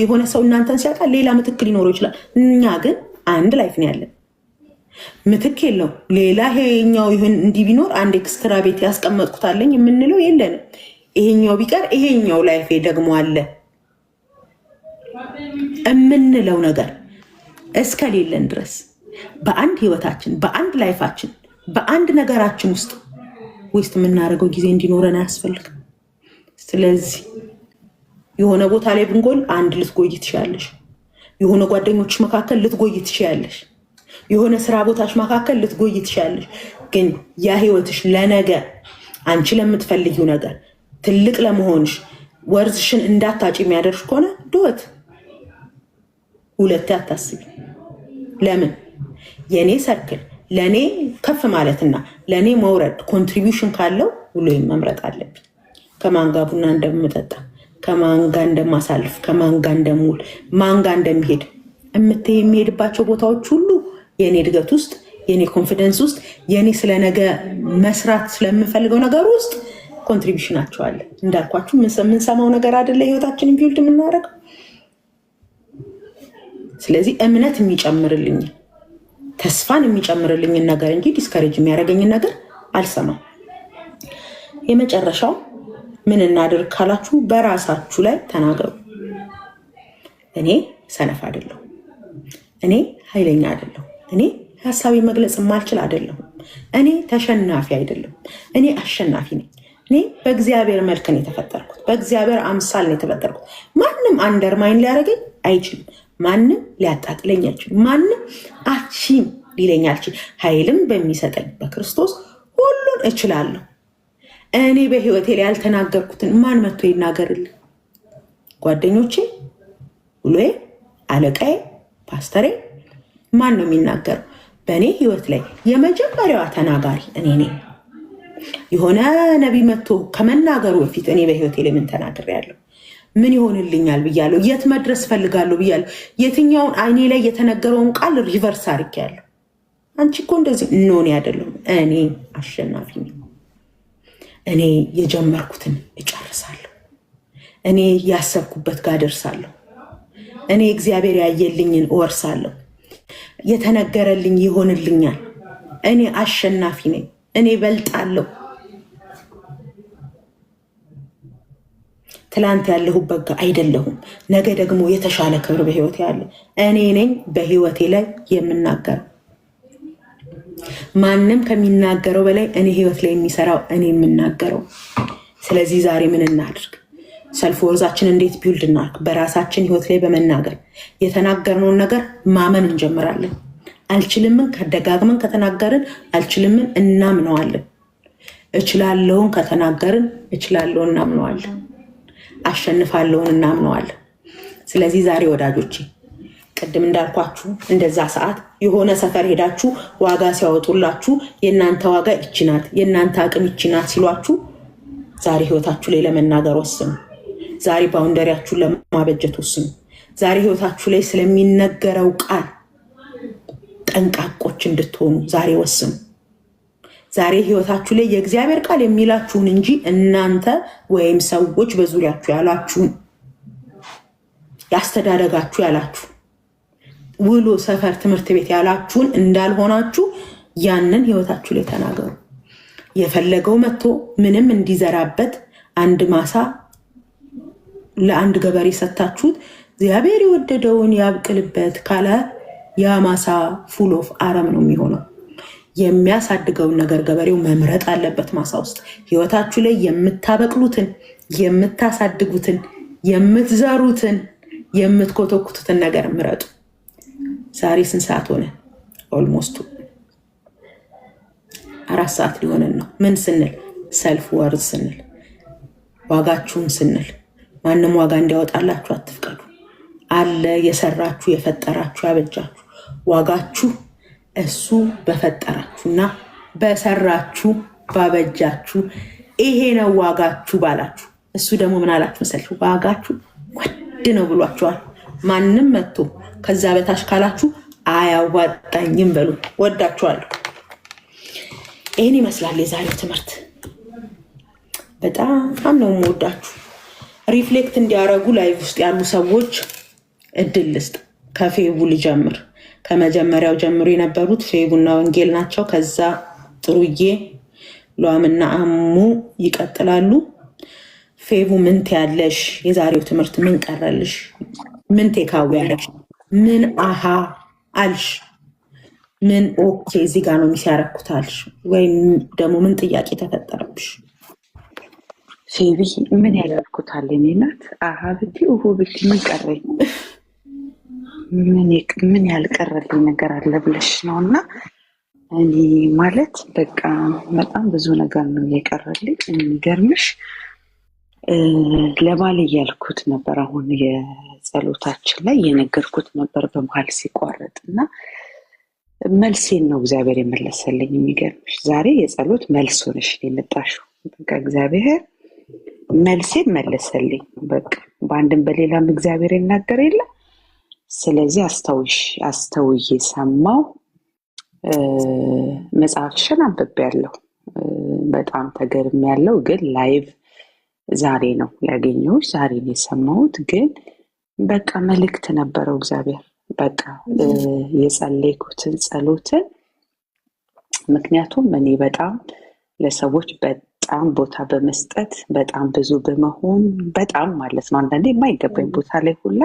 የሆነ ሰው እናንተን ሲያጣ ሌላ ምትክ ሊኖረው ይችላል። እኛ ግን አንድ ላይፍ ነው ያለን፣ ምትክ የለው። ሌላ ይሄኛው ይሁን እንዲህ ቢኖር አንድ ኤክስትራ ቤት ያስቀመጥኩታለኝ የምንለው የለንም። ይሄኛው ቢቀር ይሄኛው ላይፍ ደግሞ አለ የምንለው ነገር እስከሌለን ድረስ በአንድ ህይወታችን፣ በአንድ ላይፋችን፣ በአንድ ነገራችን ውስጥ የምናደርገው ጊዜ እንዲኖረን አያስፈልግም። ስለዚህ የሆነ ቦታ ላይ ብንጎል አንድ ልትጎይ ትችላለሽ። የሆነ ጓደኞች መካከል ልትጎይ ትችላለሽ። የሆነ ስራ ቦታሽ መካከል ልትጎይ ትችላለሽ። ግን ያ ህይወትሽ ለነገ አንቺ ለምትፈልጊው ነገር ትልቅ ለመሆንሽ ወርዝሽን እንዳታጭ የሚያደርሽ ከሆነ ዶት ሁለቴ አታስቢ። ለምን የኔ ሰርክል ለኔ ከፍ ማለትና ለኔ መውረድ ኮንትሪቢዩሽን ካለው ውሎዬን መምረጥ አለብኝ። ከማን ጋር ቡና እንደምጠጣ፣ ከማን ጋር እንደማሳልፍ፣ ከማን ጋር እንደምውል፣ ማን ጋር እንደሚሄድ የሚሄድባቸው ቦታዎች ሁሉ የኔ እድገት ውስጥ፣ የኔ ኮንፊደንስ ውስጥ፣ የኔ ስለነገ መስራት ስለምፈልገው ነገር ውስጥ ኮንትሪቢዩሽናቸው አለ። እንዳልኳችሁ የምንሰማው ነገር አይደለ ህይወታችንን ቢውልድ የምናደርገው። ስለዚህ እምነት የሚጨምርልኝ ተስፋን የሚጨምርልኝን ነገር እንጂ ዲስከሬጅ የሚያደርገኝን ነገር አልሰማም። የመጨረሻው ምን እናድርግ ካላችሁ በራሳችሁ ላይ ተናገሩ። እኔ ሰነፍ አይደለሁ፣ እኔ ኃይለኛ አይደለሁ፣ እኔ ሀሳቤ መግለጽ የማልችል አይደለሁም፣ እኔ ተሸናፊ አይደለሁም፣ እኔ አሸናፊ ነኝ። እኔ በእግዚአብሔር መልክ ነው የተፈጠርኩት፣ በእግዚአብሔር አምሳል ነው የተፈጠርኩት። ማንም አንደርማይን ሊያደርገኝ አይችልም። ማንም ሊያጣጥለኝ አይችልም። ማንም አቺም ሊለኝ አልችልም። ኃይልም በሚሰጠኝ በክርስቶስ ሁሉን እችላለሁ። እኔ በህይወቴ ላይ ያልተናገርኩትን ማን መጥቶ ይናገርልኝ? ጓደኞቼ፣ ውሎዬ፣ አለቃዬ፣ ፓስተሬ ማን ነው የሚናገረው? በእኔ ህይወት ላይ የመጀመሪያዋ ተናጋሪ እኔ ነኝ። የሆነ ነቢይ መጥቶ ከመናገሩ በፊት እኔ በህይወቴ ላይ ምን ተናግሬያለሁ? ምን ይሆንልኛል ብያለሁ? የት መድረስ ፈልጋለሁ ብያለሁ? የትኛውን አይኔ ላይ የተነገረውን ቃል ሪቨርስ አድርጌያለሁ? አንቺ እኮ እንደዚህ እኔ አይደለሁም። እኔ አሸናፊ ነኝ። እኔ የጀመርኩትን እጨርሳለሁ። እኔ ያሰብኩበት ጋር ደርሳለሁ። እኔ እግዚአብሔር ያየልኝን እወርሳለሁ። የተነገረልኝ ይሆንልኛል። እኔ አሸናፊ ነኝ። እኔ በልጣለሁ። ትላንት ያለሁበት ጋር አይደለሁም። ነገ ደግሞ የተሻለ ክብር በህይወቴ ያለ እኔ ነኝ። በህይወቴ ላይ የምናገረው ማንም ከሚናገረው በላይ እኔ ህይወት ላይ የሚሰራው እኔ የምናገረው። ስለዚህ ዛሬ ምን እናድርግ? ሰልፍ ወርዛችን እንዴት ቢውልድ እናድርግ? በራሳችን ህይወት ላይ በመናገር የተናገርነውን ነገር ማመን እንጀምራለን። አልችልምን ከደጋግመን ከተናገርን አልችልምን እናምነዋለን። እችላለውን ከተናገርን እችላለውን እናምነዋለን። አሸንፋለውን እናምነዋለን። ስለዚህ ዛሬ ወዳጆቼ ቅድም እንዳልኳችሁ እንደዛ ሰዓት የሆነ ሰፈር ሄዳችሁ ዋጋ ሲያወጡላችሁ የእናንተ ዋጋ ይችናት፣ የእናንተ አቅም ይችናት ሲሏችሁ ዛሬ ህይወታችሁ ላይ ለመናገር ወስኑ። ዛሬ ባውንደሪያችሁን ለማበጀት ወስኑ። ዛሬ ህይወታችሁ ላይ ስለሚነገረው ቃል ጠንቃቆች እንድትሆኑ ዛሬ ወስኑ። ዛሬ ህይወታችሁ ላይ የእግዚአብሔር ቃል የሚላችሁን እንጂ እናንተ ወይም ሰዎች በዙሪያችሁ ያላችሁን ያስተዳደጋችሁ ያላችሁ ውሎ ሰፈር ትምህርት ቤት ያላችሁን እንዳልሆናችሁ ያንን ህይወታችሁ ላይ ተናገሩ። የፈለገው መጥቶ ምንም እንዲዘራበት አንድ ማሳ ለአንድ ገበሬ ሰታችሁት እግዚአብሔር የወደደውን ያብቅልበት ካለ ያ ማሳ ፉል ኦፍ አረም ነው የሚሆነው። የሚያሳድገውን ነገር ገበሬው መምረጥ አለበት። ማሳ ውስጥ ህይወታችሁ ላይ የምታበቅሉትን፣ የምታሳድጉትን፣ የምትዘሩትን፣ የምትኮተኩቱትን ነገር ምረጡ። ዛሬ ስንት ሰዓት ሆነ? ኦልሞስቱ 4 ሰዓት ሊሆንን ነው። ምን ስንል? ሰልፍ ወርዝ ስንል፣ ዋጋችሁን ስንል። ማንም ዋጋ እንዲያወጣላችሁ አትፍቀዱ። አለ የሰራችሁ፣ የፈጠራችሁ፣ ያበጃችሁ ዋጋችሁ እሱ በፈጠራችሁና በሰራችሁ ባበጃችሁ ይሄ ነው ዋጋችሁ ባላችሁ። እሱ ደግሞ ምን አላችሁ መሰለሽ? ዋጋችሁ ውድ ነው ብሏችኋል። ማንም መጥቶ ከዛ በታች ካላችሁ አያዋጣኝም በሉ። ወዳችኋለሁ። ይህን ይመስላል የዛሬው ትምህርት። በጣም ነው የምወዳችሁ። ሪፍሌክት እንዲያደርጉ ላይቭ ውስጥ ያሉ ሰዎች እድል ልስጥ። ከፌቡ ልጀምር። ከመጀመሪያው ጀምሮ የነበሩት ፌቡና ወንጌል ናቸው። ከዛ ጥሩዬ፣ ሏምና አሙ ይቀጥላሉ። ፌቡ ምን ትያለሽ? የዛሬው ትምህርት ምን ቀረልሽ? ምን ቴካዊ ያለሽ? ምን አሃ አልሽ? ምን ኦኬ እዚህ ጋር ነው የሚያረኩት አልሽ? ወይም ደግሞ ምን ጥያቄ ተፈጠረብሽ? ፌቢ ምን ያላልኩታል? እኔ ናት አሃ ብቲ ኦሆ ብቲ ምን ቀረኝ? ምን ያልቀረልኝ ነገር አለ ብለሽ ነው? እና እኔ ማለት በቃ በጣም ብዙ ነገር ነው የቀረልኝ። የሚገርምሽ ለባል እያልኩት ነበር። አሁን የጸሎታችን ላይ የነገርኩት ነበር በመሀል ሲቋረጥ እና መልሴን ነው እግዚአብሔር የመለሰልኝ። የሚገርምሽ ዛሬ የጸሎት መልስ ሆነሽ የመጣሽው። በቃ እግዚአብሔር መልሴን መለሰልኝ። በቃ በአንድም በሌላም እግዚአብሔር ይናገር የለ። ስለዚህ አስተውዬ ሰማው። መጽሐፍሽን አንብቤያለሁ። በጣም ተገርሜያለሁ። ግን ላይቭ ዛሬ ነው ያገኘሁሽ፣ ዛሬ ነው የሰማሁት። ግን በቃ መልእክት ነበረው እግዚአብሔር። በቃ የጸለይኩትን ጸሎትን፣ ምክንያቱም እኔ በጣም ለሰዎች በጣም ቦታ በመስጠት በጣም ብዙ በመሆን በጣም ማለት ነው አንዳንዴ የማይገባኝ ቦታ ላይ ሁላ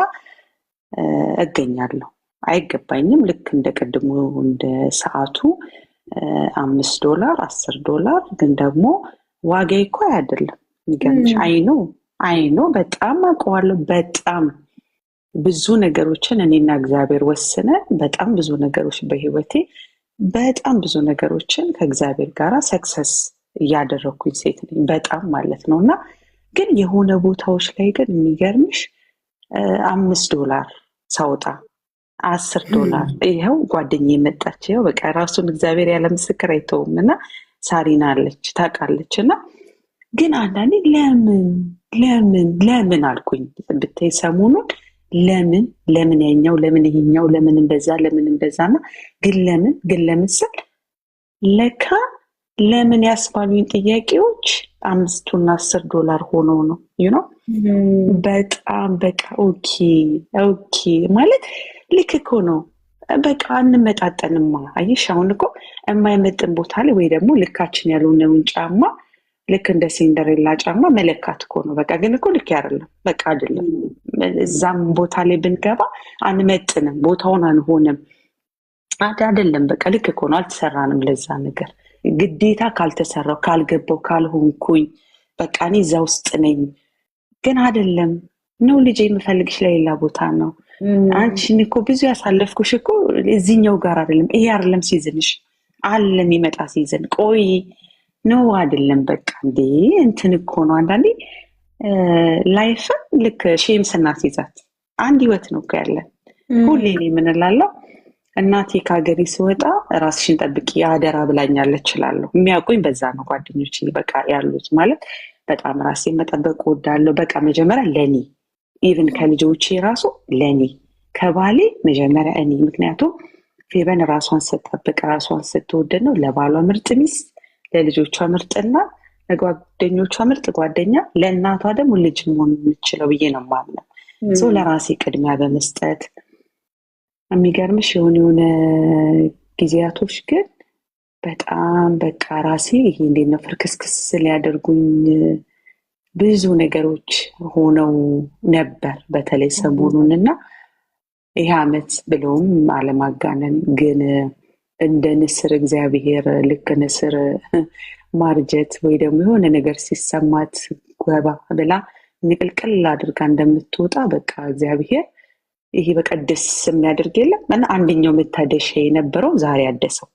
እገኛለሁ። አይገባኝም። ልክ እንደ ቀድሞ እንደ ሰዓቱ $5 $10 ግን ደግሞ ዋጋዬ እኮ አይደለም። የሚገርምሽ አይኖ በጣም አውቀዋለሁ። በጣም ብዙ ነገሮችን እኔና እግዚአብሔር ወስነን በጣም ብዙ ነገሮች በህይወቴ በጣም ብዙ ነገሮችን ከእግዚአብሔር ጋር ሰክሰስ እያደረኩኝ ሴት ነኝ። በጣም ማለት ነው። እና ግን የሆነ ቦታዎች ላይ ግን የሚገርምሽ $5 ሳውጣ $10 ይኸው ጓደኛዬ መጣች። ይኸው በቃ ራሱን እግዚአብሔር ያለ ምስክር አይተውም። እና ሳሪና አለች ታውቃለች። እና ግን አንዳንዴ ለምን አልኩኝ ብታይ ሰሞኑን ለምን ያኛው ለምን ይሄኛው ለምን እንደዛና ግን ለምን ስል ለካ ለምን ያስባሉኝ ጥያቄዎች $5 እና $10 ሆነው ነው ነው በጣም በቃ ኦኬ ማለት ልክ እኮ ነው። በቃ አንመጣጠንማ። አየሽ አሁን እኮ የማይመጥን ቦታ ላይ ወይ ደግሞ ልካችን ያልሆነውን ጫማ ልክ እንደ ሲንደሬላ ጫማ መለካት እኮ ነው። በቃ ግን እኮ ልክ አይደለም። በቃ አይደለም። እዛም ቦታ ላይ ብንገባ አንመጥንም፣ ቦታውን አንሆንም። አይደለም በቃ ልክ እኮ ነው። አልተሰራንም ለዛ ነገር። ግዴታ ካልተሰራው ካልገባው ካልሆንኩኝ በቃ እኔ እዛ ውስጥ ነኝ። ግን አይደለም ነው ልጄ የምፈልግሽ ለሌላ ቦታ ነው። አንቺን እኮ ብዙ ያሳለፍኩሽ እኮ እዚህኛው ጋር አይደለም። ይሄ አይደለም ሲዝንሽ አለ የሚመጣ ሲዝን። ቆይ ነው አይደለም በቃ እንዴ እንትን እኮ ነው። አንዳንዴ ላይፍን ልክ ሼም ስናስይዛት አንድ ህይወት ነው እኮ ያለን። ሁሌ እኔ ምን እላለሁ እናቴ ከሀገሬ ስወጣ ራስሽን ጠብቂ አደራ ብላኛለች እላለሁ። የሚያውቁኝ በዛ ነው ጓደኞቼ በቃ ያሉት ማለት በጣም ራሴን መጠበቅ እወዳለሁ። በቃ መጀመሪያ ለኔ ኢቭን ከልጆቼ ራሱ ለኔ ከባሌ መጀመሪያ እኔ። ምክንያቱም ፌበን ራሷን ስትጠብቅ ራሷን ስትወድ ነው ለባሏ ምርጥ ሚስት፣ ለልጆቿ ምርጥና ለጓደኞቿ ምርጥ ጓደኛ፣ ለእናቷ ደግሞ ልጅ መሆን የምችለው ብዬ ነው የማምነው። ሰው ለራሴ ቅድሚያ በመስጠት የሚገርምሽ የሆነ ጊዜያቶች ግን በጣም በቃ ራሴ ይሄ እንዴት ነው ፍርክስክስ ሊያደርጉኝ ብዙ ነገሮች ሆነው ነበር በተለይ ሰሞኑንና ይህ ዓመት ብለውም አለማጋነን ግን እንደ ንስር እግዚአብሔር ልክ ንስር ማርጀት ወይ ደግሞ የሆነ ነገር ሲሰማት ጎባ ብላ ንቅልቅል አድርጋ እንደምትወጣ በቃ እግዚአብሔር ይሄ በቃ ደስ የሚያደርግ የለም እና አንደኛው መታደሻ የነበረው ዛሬ አደሰው።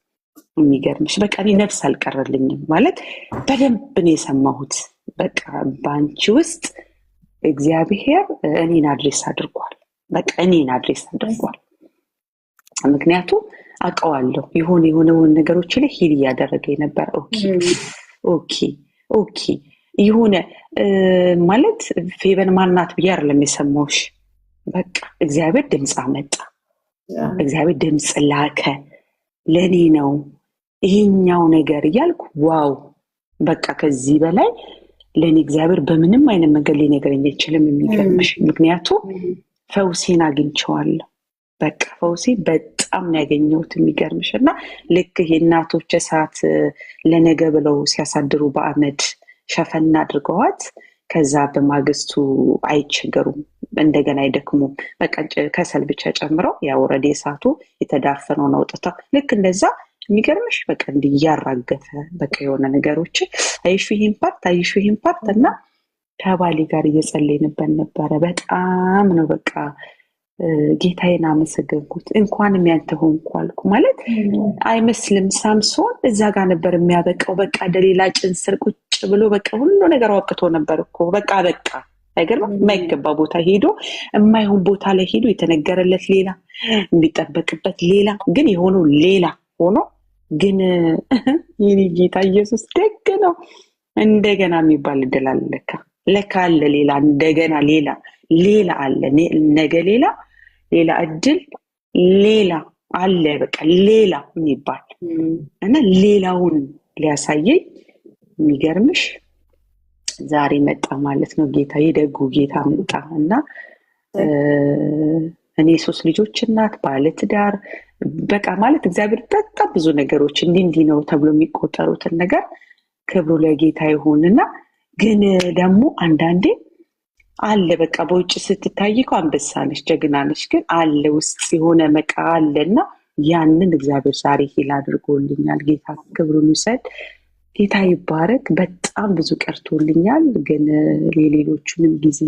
የሚገርምሽ በቃ እኔ ነፍስ አልቀረልኝም ማለት በደንብ ነው የሰማሁት። በቃ በአንቺ ውስጥ እግዚአብሔር እኔን አድሬስ አድርጓል። በቃ እኔን አድሬስ አድርጓል። ምክንያቱም አውቀዋለሁ የሆነ ነገሮች ላይ ሂል እያደረገ ነበር። ኦኬ የሆነ ማለት ፌቨን ማናት ብዬ አይደለም የሰማሁሽ። በቃ እግዚአብሔር ድምፅ አመጣ። እግዚአብሔር ድምፅ ላከ። ለኔ ነው ይሄኛው ነገር እያልኩ ዋው በቃ ከዚህ በላይ ለኔ እግዚአብሔር በምንም አይነት መንገድ ሊነግረኝ አይችልም። የሚገርምሽ ምክንያቱም ፈውሴን አግኝቼዋለሁ። በቃ ፈውሴ በጣም ነው ያገኘሁት። የሚገርምሽ እና ልክ የእናቶች እሳት ለነገ ብለው ሲያሳድሩ በአመድ ሸፈና አድርገዋት ከዛ በማግስቱ አይቸገሩም፣ እንደገና አይደክሙም። በቃ ከሰል ብቻ ጨምረው ያው ኦልሬዲ እሳቱ የተዳፈነውን አውጥተው ልክ እንደዛ የሚገርምሽ በቃ እንዲህ እያራገፈ በቃ የሆነ ነገሮች አይሹ ይህን ፓርት እና ከባሌ ጋር እየጸለይንበት ነበረ። በጣም ነው በቃ ጌታዬን አመሰገንኩት። እንኳንም ያንተ ሆንኩ አልኩ። ማለት አይመስልም ሳምሶን እዛ ጋር ነበር የሚያበቃው። በቃ ደሌላ ጭንስር ቁጭ ብሎ በቃ ሁሉ ነገር አውቅቶ ነበር እኮ በቃ አይገርም። የማይገባ ቦታ ሄዶ የማይሆን ቦታ ላይ ሄዶ የተነገረለት ሌላ የሚጠበቅበት ሌላ ግን የሆነው ሌላ ሆኖ ግን የኔ ጌታ ኢየሱስ ደግ ነው። እንደገና የሚባል እድል አለ ለካ አለ ሌላ እንደገና ሌላ አለ ነገ ሌላ እድል ሌላ አለ በቃ ሌላ የሚባል እና ሌላውን ሊያሳየኝ የሚገርምሽ ዛሬ መጣ ማለት ነው። ጌታ የደጉ ጌታ መጣ እና እኔ 3 ልጆች እናት ባለትዳር በቃ ማለት እግዚአብሔር በጣም ብዙ ነገሮች እንዲህ ነው ተብሎ የሚቆጠሩትን ነገር ክብሩ ለጌታ ይሁንና ግን ደግሞ አንዳንዴ አለ በቃ በውጭ ስትታይ እኮ አንበሳ ነሽ ጀግና ነሽ፣ ግን አለ ውስጥ የሆነ መቃ አለና ያንን እግዚአብሔር ዛሬ ሂል አድርጎልኛል። ጌታ ክብሩን ይውሰድ። ጌታ ይባረክ። በጣም ብዙ ቀርቶልኛል፣ ግን የሌሎቹንም ጊዜ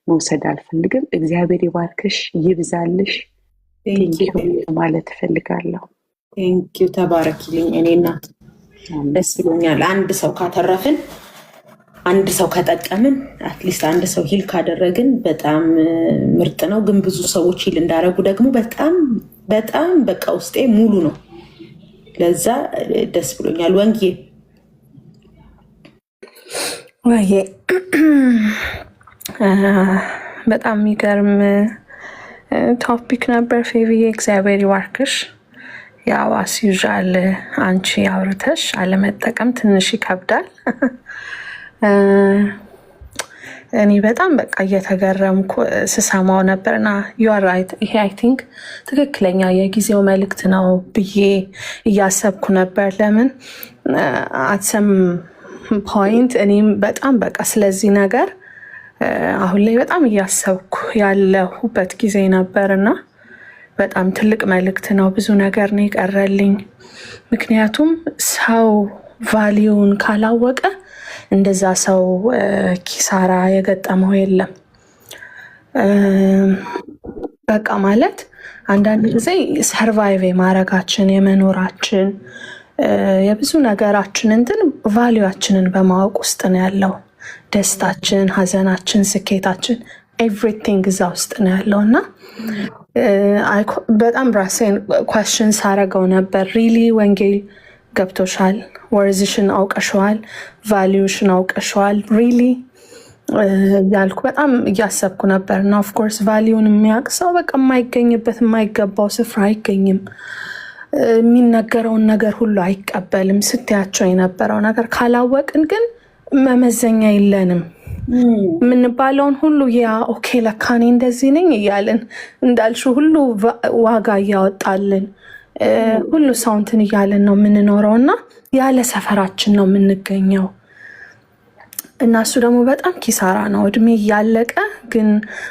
መውሰድ አልፈልግም። እግዚአብሔር ይባርክሽ፣ ይብዛልሽ ማለት እፈልጋለሁ። ቴንኪው ተባረኪልኝ። እኔ እናት ደስ ብሎኛል። አንድ ሰው ካተረፍን፣ አንድ ሰው ከጠቀምን፣ አትሊስት አንድ ሰው ሂል ካደረግን በጣም ምርጥ ነው። ግን ብዙ ሰዎች ሂል እንዳደረጉ ደግሞ በጣም በቃ ውስጤ ሙሉ ነው። ለዛ ደስ ብሎኛል። ወንጌ በጣም የሚገርም ቶፒክ ነበር። ፌቪዬ እግዚአብሔር ይባርክሽ። ያው አስዩዣል አንቺ አውርተሽ አለመጠቀም ትንሽ ይከብዳል። እኔ በጣም በቃ እየተገረምኩ ስሰማው ነበርና ዩአር ራይት። ይሄ አይ ቲንክ ትክክለኛ የጊዜው መልእክት ነው ብዬ እያሰብኩ ነበር። ለምን አትሰም ፖይንት እኔም በጣም በቃ ስለዚህ ነገር አሁን ላይ በጣም እያሰብኩ ያለሁበት ጊዜ ነበርና በጣም ትልቅ መልእክት ነው። ብዙ ነገር ነው የቀረልኝ። ምክንያቱም ሰው ቫሊዩን ካላወቀ እንደዛ ሰው ኪሳራ የገጠመው የለም። በቃ ማለት አንዳንድ ጊዜ ሰርቫይቭ የማድረጋችን የመኖራችን የብዙ ነገራችን እንትን ቫሊዩአችንን በማወቅ ውስጥ ነው ያለው። ደስታችን፣ ሀዘናችን፣ ስኬታችን ኤቭሪቲንግ እዛ ውስጥ ነው ያለው እና በጣም ራሴን ኳስችን ሳረገው ነበር። ሪሊ ወንጌል ገብቶሻል? ወርዝሽን አውቀሸዋል? ቫሊዩሽን አውቀሸዋል? ሪሊ ያልኩ በጣም እያሰብኩ ነበር እና ኦፍኮርስ ቫሊዩን የሚያውቅ ሰው በቃ የማይገኝበት የማይገባው ስፍራ አይገኝም። የሚነገረውን ነገር ሁሉ አይቀበልም። ስትያቸው የነበረው ነገር ካላወቅን ግን መመዘኛ የለንም። የምንባለውን ሁሉ ያ ኦኬ ለካ እኔ እንደዚህ ነኝ እያልን እንዳልሹ ሁሉ ዋጋ እያወጣልን ሁሉ ሰውንትን እያልን ነው የምንኖረው እና ያለ ሰፈራችን ነው የምንገኘው። እና እሱ ደግሞ በጣም ኪሳራ ነው። እድሜ እያለቀ ግን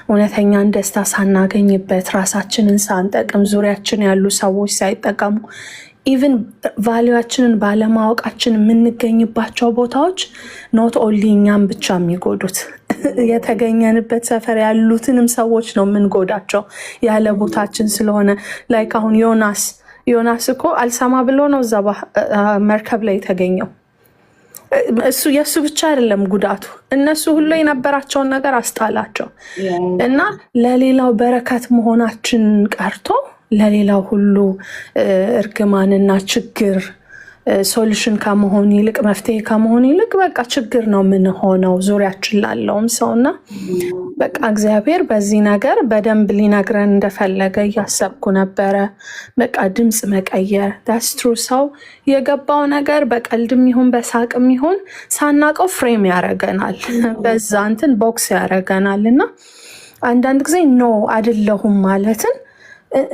እውነተኛን ደስታ ሳናገኝበት፣ ራሳችንን ሳንጠቅም፣ ዙሪያችን ያሉ ሰዎች ሳይጠቀሙ፣ ኢቭን ቫሊዋችንን ባለማወቃችን የምንገኝባቸው ቦታዎች ኖት ኦንሊ እኛም ብቻ የሚጎዱት የተገኘንበት ሰፈር ያሉትንም ሰዎች ነው የምንጎዳቸው ያለ ቦታችን ስለሆነ። ላይክ አሁን ዮናስ እኮ አልሰማ ብሎ ነው እዛ መርከብ ላይ የተገኘው። እሱ የእሱ ብቻ አይደለም ጉዳቱ፣ እነሱ ሁሉ የነበራቸውን ነገር አስጣላቸው እና ለሌላው በረከት መሆናችን ቀርቶ ለሌላው ሁሉ እርግማንና ችግር ሶሉሽን ከመሆን ይልቅ መፍትሄ ከመሆን ይልቅ በቃ ችግር ነው የምንሆነው ዙሪያችን ላለውም ሰውና በቃ እግዚአብሔር በዚህ ነገር በደንብ ሊነግረን እንደፈለገ እያሰብኩ ነበረ። በቃ ድምፅ መቀየር ዳስትሩ ሰው የገባው ነገር በቀልድም ይሁን በሳቅም ይሁን ሳናቀው ፍሬም ያደርገናል፣ በዛ እንትን ቦክስ ያደርገናል እና አንዳንድ ጊዜ ኖ አይደለሁም ማለትን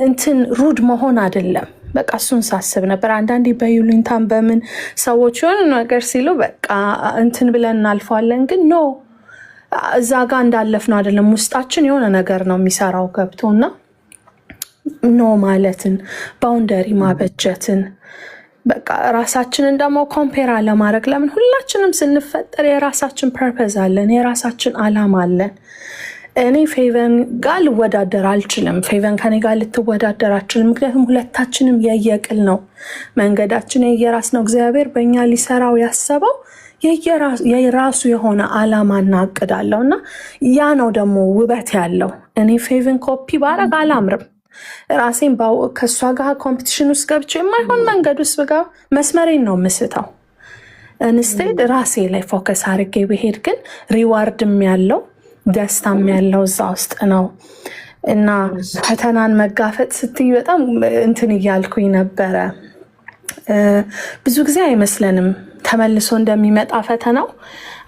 እንትን ሩድ መሆን አይደለም። በቃ እሱን ሳስብ ነበር። አንዳንዴ በዩሊንታን በምን ሰዎች የሆነ ነገር ሲሉ በቃ እንትን ብለን እናልፈዋለን፣ ግን ኖ እዛ ጋር እንዳለፍነው አይደለም። ውስጣችን የሆነ ነገር ነው የሚሰራው ገብቶና ኖ ማለትን፣ ባውንደሪ ማበጀትን፣ በቃ ራሳችንን ደግሞ ኮምፔራ ለማድረግ ለምን ሁላችንም ስንፈጠር የራሳችን ፐርፐዝ አለን፣ የራሳችን አላማ አለን። እኔ ፌቨን ጋር ልወዳደር አልችልም፣ ፌቨን ከኔ ጋር ልትወዳደር አልችልም። ምክንያቱም ሁለታችንም የየቅል ነው፣ መንገዳችን የየራስ ነው። እግዚአብሔር በእኛ ሊሰራው ያሰበው የራሱ የሆነ አላማና እቅድ አለው እና ያ ነው ደግሞ ውበት ያለው። እኔ ፌቨን ኮፒ ባረግ አላምርም። ራሴን ከእሷ ጋር ኮምፒቲሽን ውስጥ ገብቼ የማይሆን መንገድ ውስጥ ብጋ መስመሬን ነው ምስተው። እንስቴድ ራሴ ላይ ፎከስ አድርጌ ብሄድ ግን ሪዋርድም ያለው ደስታም ያለው እዛ ውስጥ ነው እና ፈተናን መጋፈጥ ስትይ በጣም እንትን እያልኩኝ ነበረ። ብዙ ጊዜ አይመስለንም ተመልሶ እንደሚመጣ ፈተናው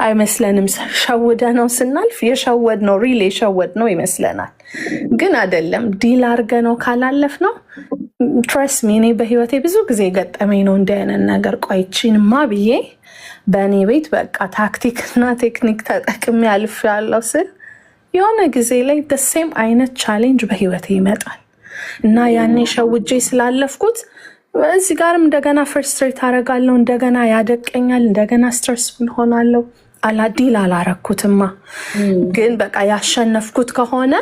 አይመስለንም። ሸውደ ነው ስናልፍ የሸወድ ነው ሪል የሸወድ ነው ይመስለናል፣ ግን አይደለም። ዲል አርገ ነው ካላለፍ ነው። ትረስት ሚ፣ እኔ በህይወቴ ብዙ ጊዜ ገጠመኝ ነው እንዲህ አይነት ነገር። ቆይቺንማ ብዬ በእኔ ቤት በቃ ታክቲክ እና ቴክኒክ ተጠቅሜ አልፍ ያለው ስል የሆነ ጊዜ ላይ ደሴም አይነት ቻሌንጅ በህይወቴ ይመጣል እና ያኔ ሸውጄ ስላለፍኩት እዚህ ጋርም እንደገና ፍርስትሬት አደርጋለሁ፣ እንደገና ያደቀኛል፣ እንደገና ስትረስፉል ሆናለሁ። ዲል አላረኩትማ። ግን በቃ ያሸነፍኩት ከሆነ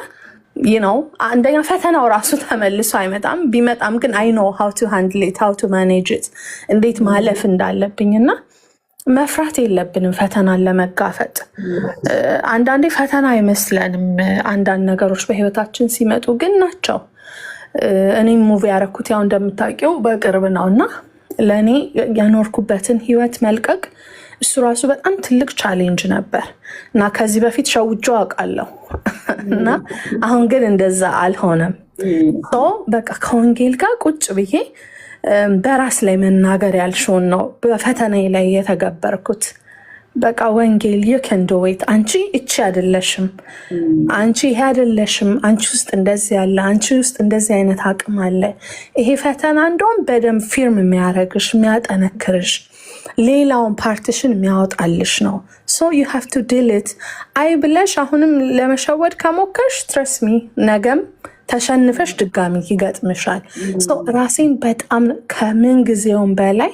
ነው አንደኛ ፈተናው ራሱ ተመልሶ አይመጣም። ቢመጣም ግን አይ ኖ ሃው ቱ ሃንድል ኢት ሃው ቱ ማኔጅ ኢት፣ እንዴት ማለፍ እንዳለብኝና መፍራት የለብንም ፈተናን ለመጋፈጥ። አንዳንዴ ፈተና አይመስለንም አንዳንድ ነገሮች በህይወታችን ሲመጡ ግን ናቸው። እኔም ሙቪ ያረኩት ያው እንደምታውቂው በቅርብ ነው እና ለእኔ ያኖርኩበትን ህይወት መልቀቅ እሱ ራሱ በጣም ትልቅ ቻሌንጅ ነበር እና ከዚህ በፊት ሸውጆ አውቃለሁ እና አሁን ግን እንደዛ አልሆነም። በቃ ከወንጌል ጋር ቁጭ ብዬ በራስ ላይ መናገር ያልሽውን ነው በፈተናዬ ላይ የተገበርኩት። በቃ ወንጌል ይከንዶዌት አንቺ እቺ አይደለሽም፣ አንቺ ይሄ አይደለሽም፣ አንቺ ውስጥ እንደዚህ ያለ፣ አንቺ ውስጥ እንደዚህ አይነት አቅም አለ። ይሄ ፈተና እንደውም በደንብ ፊርም የሚያደርግሽ የሚያጠነክርሽ ሌላውን ፓርቲሽን የሚያወጣልሽ ነው። ሶ ዩ ሃቭ ቱ ዲል ኢት። አይ ብለሽ አሁንም ለመሸወድ ከሞከርሽ ትረስት ሚ ነገም ተሸንፈሽ ድጋሚ ይገጥምሻል። ራሴን በጣም ከምን ጊዜውም በላይ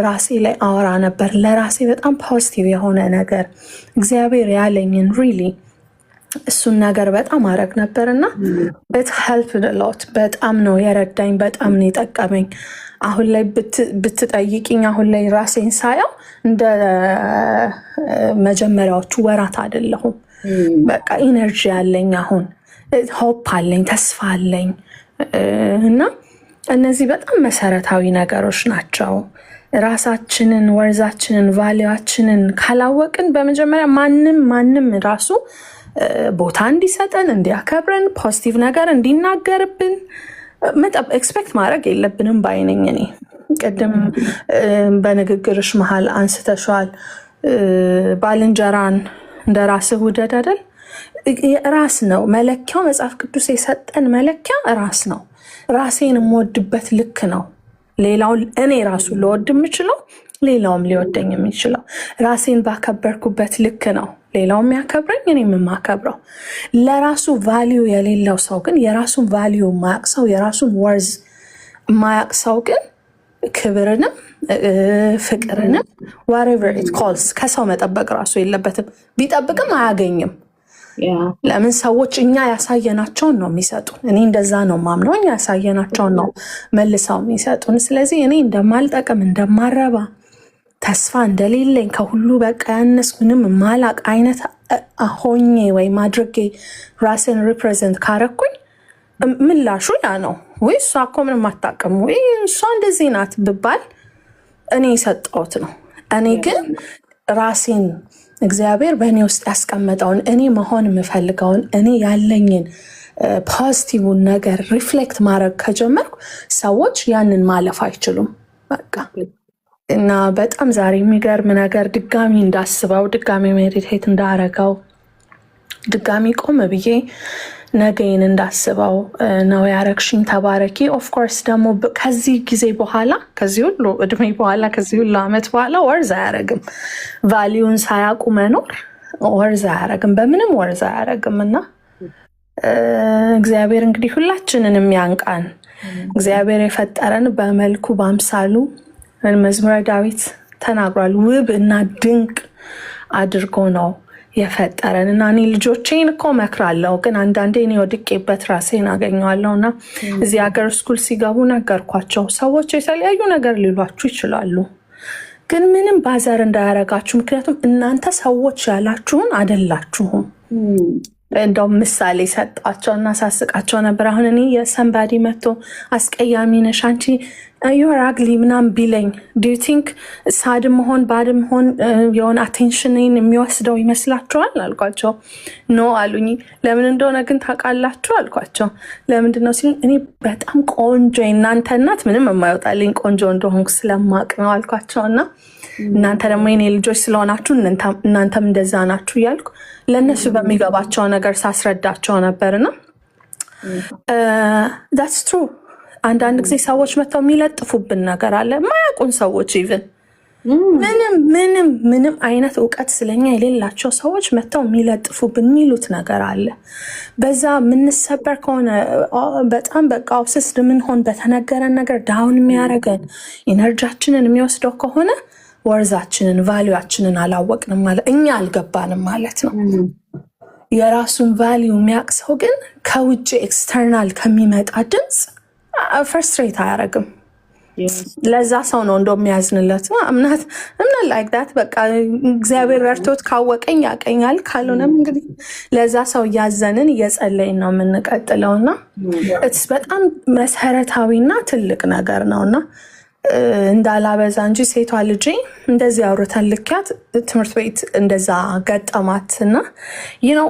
ራሴ ላይ አወራ ነበር። ለራሴ በጣም ፖዚቲቭ የሆነ ነገር እግዚአብሔር ያለኝን ሪሊ እሱን ነገር በጣም አረግ ነበር እና it helped a lot። በጣም ነው የረዳኝ፣ በጣም ነው የጠቀመኝ። አሁን ላይ ብትጠይቂኝ አሁን ላይ ራሴን ሳየው እንደ መጀመሪያዎቹ ወራት አይደለሁም። በቃ ኢነርጂ አለኝ፣ አሁን ሆፕ አለኝ፣ ተስፋ አለኝ እና እነዚህ በጣም መሰረታዊ ነገሮች ናቸው። ራሳችንን፣ ወርዛችንን፣ ቫሊዋችንን ካላወቅን በመጀመሪያ ማንም ራሱ ቦታ እንዲሰጠን፣ እንዲያከብረን፣ ፖዚቲቭ ነገር እንዲናገርብን ኤክስፔክት ማድረግ የለብንም ባይነኝ። እኔ ቅድም በንግግርሽ መሀል አንስተሻል ባልንጀራን እንደ ራስህ ውደድ አይደል? ራስ ነው መለኪያው። መጽሐፍ ቅዱስ የሰጠን መለኪያ ራስ ነው። ራሴን የምወድበት ልክ ነው። ሌላው እኔ ራሱ ልወድ የምችለው ሌላውም ሊወደኝ የሚችለው። ራሴን ባከበርኩበት ልክ ነው ሌላውም ያከብረኝ እኔም የማከብረው። ለራሱ ቫሊዩ የሌለው ሰው ግን የራሱን ቫሊዩ የማያውቅ ሰው የራሱን ወርዝ የማያውቅ ሰው ግን ክብርንም ፍቅርንም whatever it calls ከሰው መጠበቅ ራሱ የለበትም። ቢጠብቅም አያገኝም። ለምን? ሰዎች እኛ ያሳየናቸውን ነው የሚሰጡን። እኔ እንደዛ ነው ማምነው። እኛ ያሳየናቸውን ነው መልሰው የሚሰጡን። ስለዚህ እኔ እንደማልጠቅም እንደማረባ ተስፋ እንደሌለኝ ከሁሉ በቃ ያነስኩ ምንም ማላቅ አይነት ሆኜ ወይም አድርጌ ራሴን ሪፕሬዘንት ካረኩኝ ምላሹ ያ ነው። ወይ እሷ እኮ ምንም አታውቅም፣ ወይ እሷ እንደዚህ ናት ብባል እኔ የሰጠሁት ነው። እኔ ግን ራሴን እግዚአብሔር በእኔ ውስጥ ያስቀመጠውን እኔ መሆን የምፈልገውን እኔ ያለኝን ፖዚቲቭን ነገር ሪፍሌክት ማድረግ ከጀመርኩ ሰዎች ያንን ማለፍ አይችሉም በቃ። እና በጣም ዛሬ የሚገርም ነገር ድጋሚ እንዳስበው ድጋሚ ሜዲቴት እንዳረገው ድጋሚ ቆም ብዬ ነገይን እንዳስበው ነው ያረግሽኝ። ተባረኪ። ኦፍኮርስ ደግሞ ከዚህ ጊዜ በኋላ ከዚህ ሁሉ እድሜ በኋላ ከዚህ ሁሉ ዓመት በኋላ ወርዝ አያረግም። ቫሊዩን ሳያውቁ መኖር ወርዝ አያረግም፣ በምንም ወርዝ አያረግም። እና እግዚአብሔር እንግዲህ ሁላችንንም ያንቃን። እግዚአብሔር የፈጠረን በመልኩ በአምሳሉ መዝሙረ ዳዊት ተናግሯል። ውብ እና ድንቅ አድርጎ ነው የፈጠረን። እና እኔ ልጆቼን እኮ መክራለሁ፣ ግን አንዳንዴ እኔ ወድቄበት ራሴን አገኘዋለሁ። እና እዚህ ሀገር ስኩል ሲገቡ ነገርኳቸው። ሰዎች የተለያዩ ነገር ሊሏችሁ ይችላሉ፣ ግን ምንም ባዘር እንዳያረጋችሁ። ምክንያቱም እናንተ ሰዎች ያላችሁን አይደላችሁም። እንደውም ምሳሌ ሰጣቸው እና ሳስቃቸው ነበር። አሁን እኔ የሰንባዲ መጥቶ አስቀያሚ ነሽ አንቺ ዩር አግሊ ምናምን ቢለኝ ዱ ዩ ቲንክ ሳድም ሆን ባድም ሆን የሆነ አቴንሽንን የሚወስደው ይመስላችኋል አልኳቸው። ኖ አሉኝ። ለምን እንደሆነ ግን ታውቃላችሁ አልኳቸው። ለምንድን ነው ሲሉ እኔ በጣም ቆንጆ የእናንተ እናት ምንም የማይወጣልኝ ቆንጆ እንደሆንኩ ስለማቅ ነው አልኳቸው። እና እናንተ ደግሞ የኔ ልጆች ስለሆናችሁ እናንተም እንደዛ ናችሁ እያልኩ ለእነሱ በሚገባቸው ነገር ሳስረዳቸው ነበርና ዳትስ ትሩ። አንዳንድ ጊዜ ሰዎች መጥተው የሚለጥፉብን ነገር አለ። ማያውቁን ሰዎች ኢቭን ምንም አይነት እውቀት ስለኛ የሌላቸው ሰዎች መጥተው የሚለጥፉብን የሚሉት ነገር አለ። በዛ የምንሰበር ከሆነ በጣም በቃ ኦብሰስድ ምንሆን በተነገረን ነገር ዳውን የሚያደርገን ኢነርጂያችንን የሚወስደው ከሆነ ወርዛችንን ቫሊዩአችንን አላወቅንም ማለት እኛ አልገባንም ማለት ነው። የራሱን ቫሊዩ የሚያውቅ ሰው ግን ከውጭ ኤክስተርናል ከሚመጣ ድምፅ ፍርስትሬት አያደርግም። ለዛ ሰው ነው እንደው የሚያዝንለት። እምነት ላይክ ዳት በቃ እግዚአብሔር ረድቶት ካወቀኝ ያቀኛል፣ ካልሆነም እንግዲህ ለዛ ሰው እያዘንን እየጸለይን ነው የምንቀጥለውና በጣም መሰረታዊና ትልቅ ነገር ነውና እንዳላበዛ እንጂ ሴቷ ልጄ እንደዚህ አውርተን ልኪያት ትምህርት ቤት እንደዛ ገጠማትና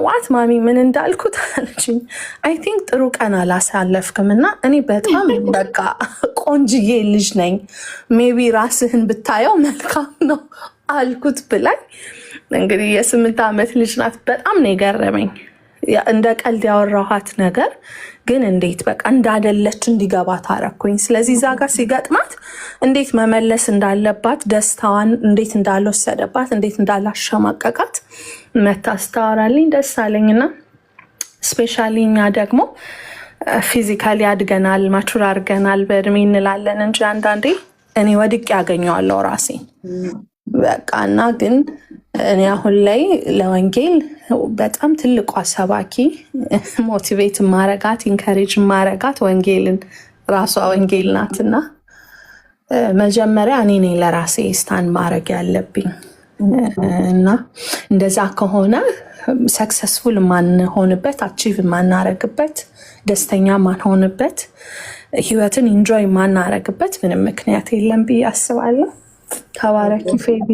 ዋት ማሚ ምን እንዳልኩት አለችኝ። አይ ቲንክ ጥሩ ቀን አላሳለፍክም እና እኔ በጣም በቃ ቆንጅዬ ልጅ ነኝ፣ ሜቢ ራስህን ብታየው መልካም ነው አልኩት ብላኝ። እንግዲህ የ8 ዓመት ልጅ ናት። በጣም ነው የገረመኝ። እንደ ቀልድ ያወራኋት ነገር ግን እንዴት በቃ እንዳደለች እንዲገባት አረኩኝ። ስለዚህ እዛ ጋር ሲገጥማት እንዴት መመለስ እንዳለባት፣ ደስታዋን እንዴት እንዳልወሰደባት፣ እንዴት እንዳላሸማቀቃት መታስታወራልኝ። ደስ አለኝና ስፔሻሊ እኛ ደግሞ ፊዚካሊ አድገናል፣ ማቹር አድርገናል በእድሜ እንላለን እንጂ አንዳንዴ እኔ ወድቄ ያገኘዋለሁ ራሴን በቃ። እና ግን እኔ አሁን ላይ ለወንጌል በጣም ትልቋ ሰባኪ ሞቲቬት ማረጋት ኢንካሬጅ ማረጋት ወንጌልን ራሷ ወንጌል ናትና መጀመሪያ እኔ ነኝ ለራሴ ስታንድ ማድረግ ያለብኝ። እና እንደዛ ከሆነ ሰክሰስፉል ማንሆንበት፣ አቺቭ ማናረግበት፣ ደስተኛ ማንሆንበት፣ ህይወትን ኢንጆይ ማናረግበት ምንም ምክንያት የለም ብዬ አስባለሁ። ተባረኪ ፌቢ።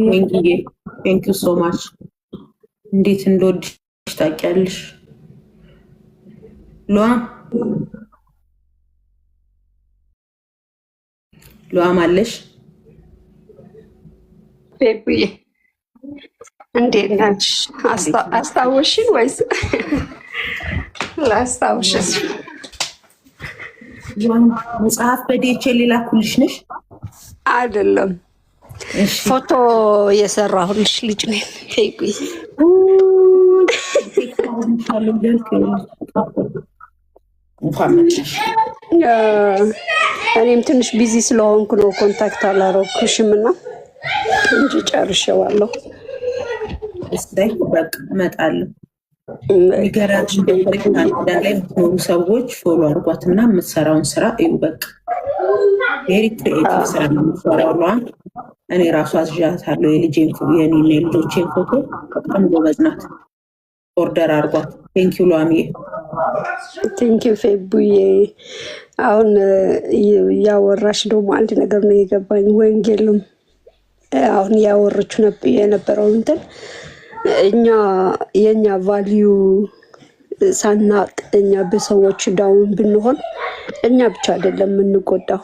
ቴንክ ዩ ሶ ማች። እንዴት እንደወድሽ ታውቂያለሽ። ሉዓም አለሽ? ፌቢዬ እንዴት ነሽ? አስታወሽኝ ወይስ ላስታውሽሽ? መጽሐፍ በዴቼ ሌላ ኩልሽ ነሽ? አይደለም ፎቶ የሰራሁልሽ ልጅ ነኝ። ፌጉይ እኔም ትንሽ ቢዚ ስለሆንኩ ነው ኮንታክት አላረኩሽም እና እንጂ ጨርሼዋለሁ። እስታይ በቃ እመጣለሁ። ይገራች ላይ የምትኖሩ ሰዎች ፎሎ አድርጓትና የምትሰራውን ስራ እዩ። በቃ ቬሪ ክሪኤቲቭ ስራ ነው የምትሰራው። እኔ ራሱ አዝዣታለሁ። የኔና የልጆቼን ፎቶ በጣም ጎበዝ ናት። ኦርደር አድርጓት። ቴንኪው ሏሚዬ። ቴንኪው ፌቡዬ። አሁን ያወራሽ ደግሞ አንድ ነገር ነው የገባኝ። ወንጌልም አሁን ያወረችው የነበረው እንትን የኛ ቫልዩ ሳናቅ እኛ በሰዎች ዳውን ብንሆን እኛ ብቻ አይደለም የምንጎዳው፣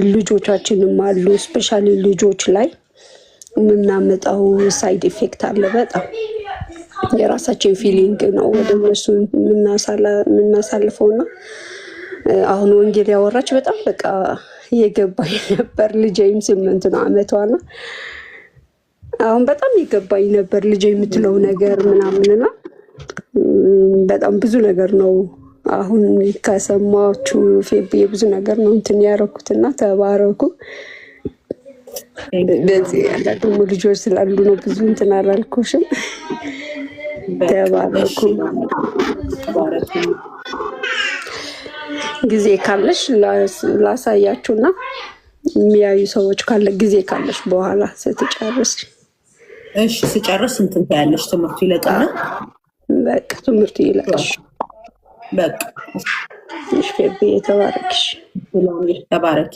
ልጆቻችንም አሉ። ስፔሻሊ ልጆች ላይ የምናመጣው ሳይድ ኢፌክት አለ። በጣም የራሳችን ፊሊንግ ነው ወደ እነሱ የምናሳልፈውና አሁን ወንጌል ያወራች በጣም በቃ የገባኝ ነበር። ልጄም 8 ነው አመቷና አሁን በጣም የገባኝ ነበር ልጄ የምትለው ነገር ምናምንና በጣም ብዙ ነገር ነው። አሁን ከሰማችሁ ፌብዬ ብዙ ነገር ነው እንትን ያደረኩትና ተባረኩ። በዚህ ያለ ደግሞ ልጆች ስላሉ ነው ብዙ እንትን አላልኩሽም። ተባረኩ። ጊዜ ካለሽ ላሳያችሁና የሚያዩ ሰዎች ካለ ጊዜ ካለሽ በኋላ ስትጨርስ። እሺ ስጨርስ እንትን ያለሽ ትምህርቱ ይለቅና በቃ ትምህርቱ ይለቅሽ። በቃ እሺ ፌብዬ ተባረክሽ። ተባረኪ።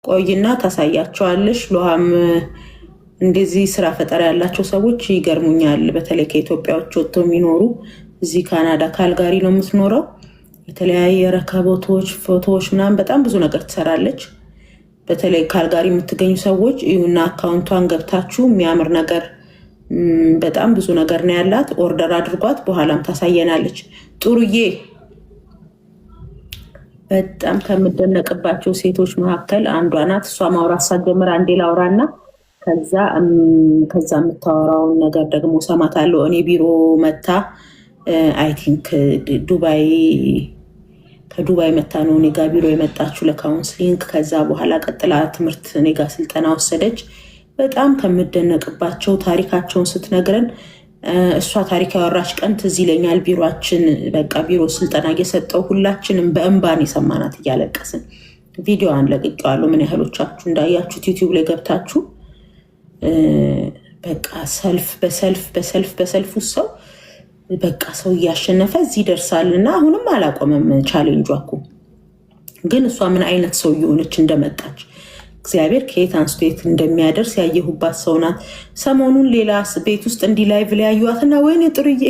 ቆይና ታሳያቸዋለሽ። ሎሃም እንደዚህ ስራ ፈጠራ ያላቸው ሰዎች ይገርሙኛል። በተለይ ከኢትዮጵያዎች ወጥተው የሚኖሩ እዚህ ካናዳ ካልጋሪ ነው የምትኖረው። የተለያየ ረከቦቶች፣ ፎቶዎች ምናምን በጣም ብዙ ነገር ትሰራለች። በተለይ ካልጋሪ የምትገኙ ሰዎች ይሁና አካውንቷን ገብታችሁ የሚያምር ነገር በጣም ብዙ ነገር ነው ያላት። ኦርደር አድርጓት፣ በኋላም ታሳየናለች። ጥሩዬ በጣም ከምደነቅባቸው ሴቶች መካከል አንዷ ናት። እሷ ማውራት ሳትጀምር አንዴ ላውራና ከዛ የምታወራውን ነገር ደግሞ ሰማታለሁ። እኔ ቢሮ መታ አይ ቲንክ ከዱባይ መታ ነው እኔ ጋ ቢሮ የመጣችው ለካውንስሊንግ። ከዛ በኋላ ቀጥላ ትምህርት እኔ ጋ ስልጠና ወሰደች። በጣም ከምደነቅባቸው ታሪካቸውን ስትነግረን እሷ ታሪክ ያወራች ቀን ትዝ ይለኛል። ቢሮችን በቃ ቢሮ ስልጠና እየሰጠው ሁላችንም በእንባን የሰማናት እያለቀስን ቪዲዮዋን ለቅቄዋለሁ። ምን ያህሎቻችሁ እንዳያችሁት ዩቲዩብ ላይ ገብታችሁ በቃ ሰልፍ በሰልፍ ሰው በቃ ሰው እያሸነፈ እዚህ ይደርሳል። እና አሁንም አላቆመም ቻሌንጇ እኮ። ግን እሷ ምን አይነት ሰው እየሆነች እንደመጣች እግዚአብሔር ከየት አንስቶ የት እንደሚያደርስ ያየሁባት ሰው ናት። ሰሞኑን ሌላ ቤት ውስጥ እንዲህ ላይቭ ላይ ያየኋትና ወይኔ ጥሩዬ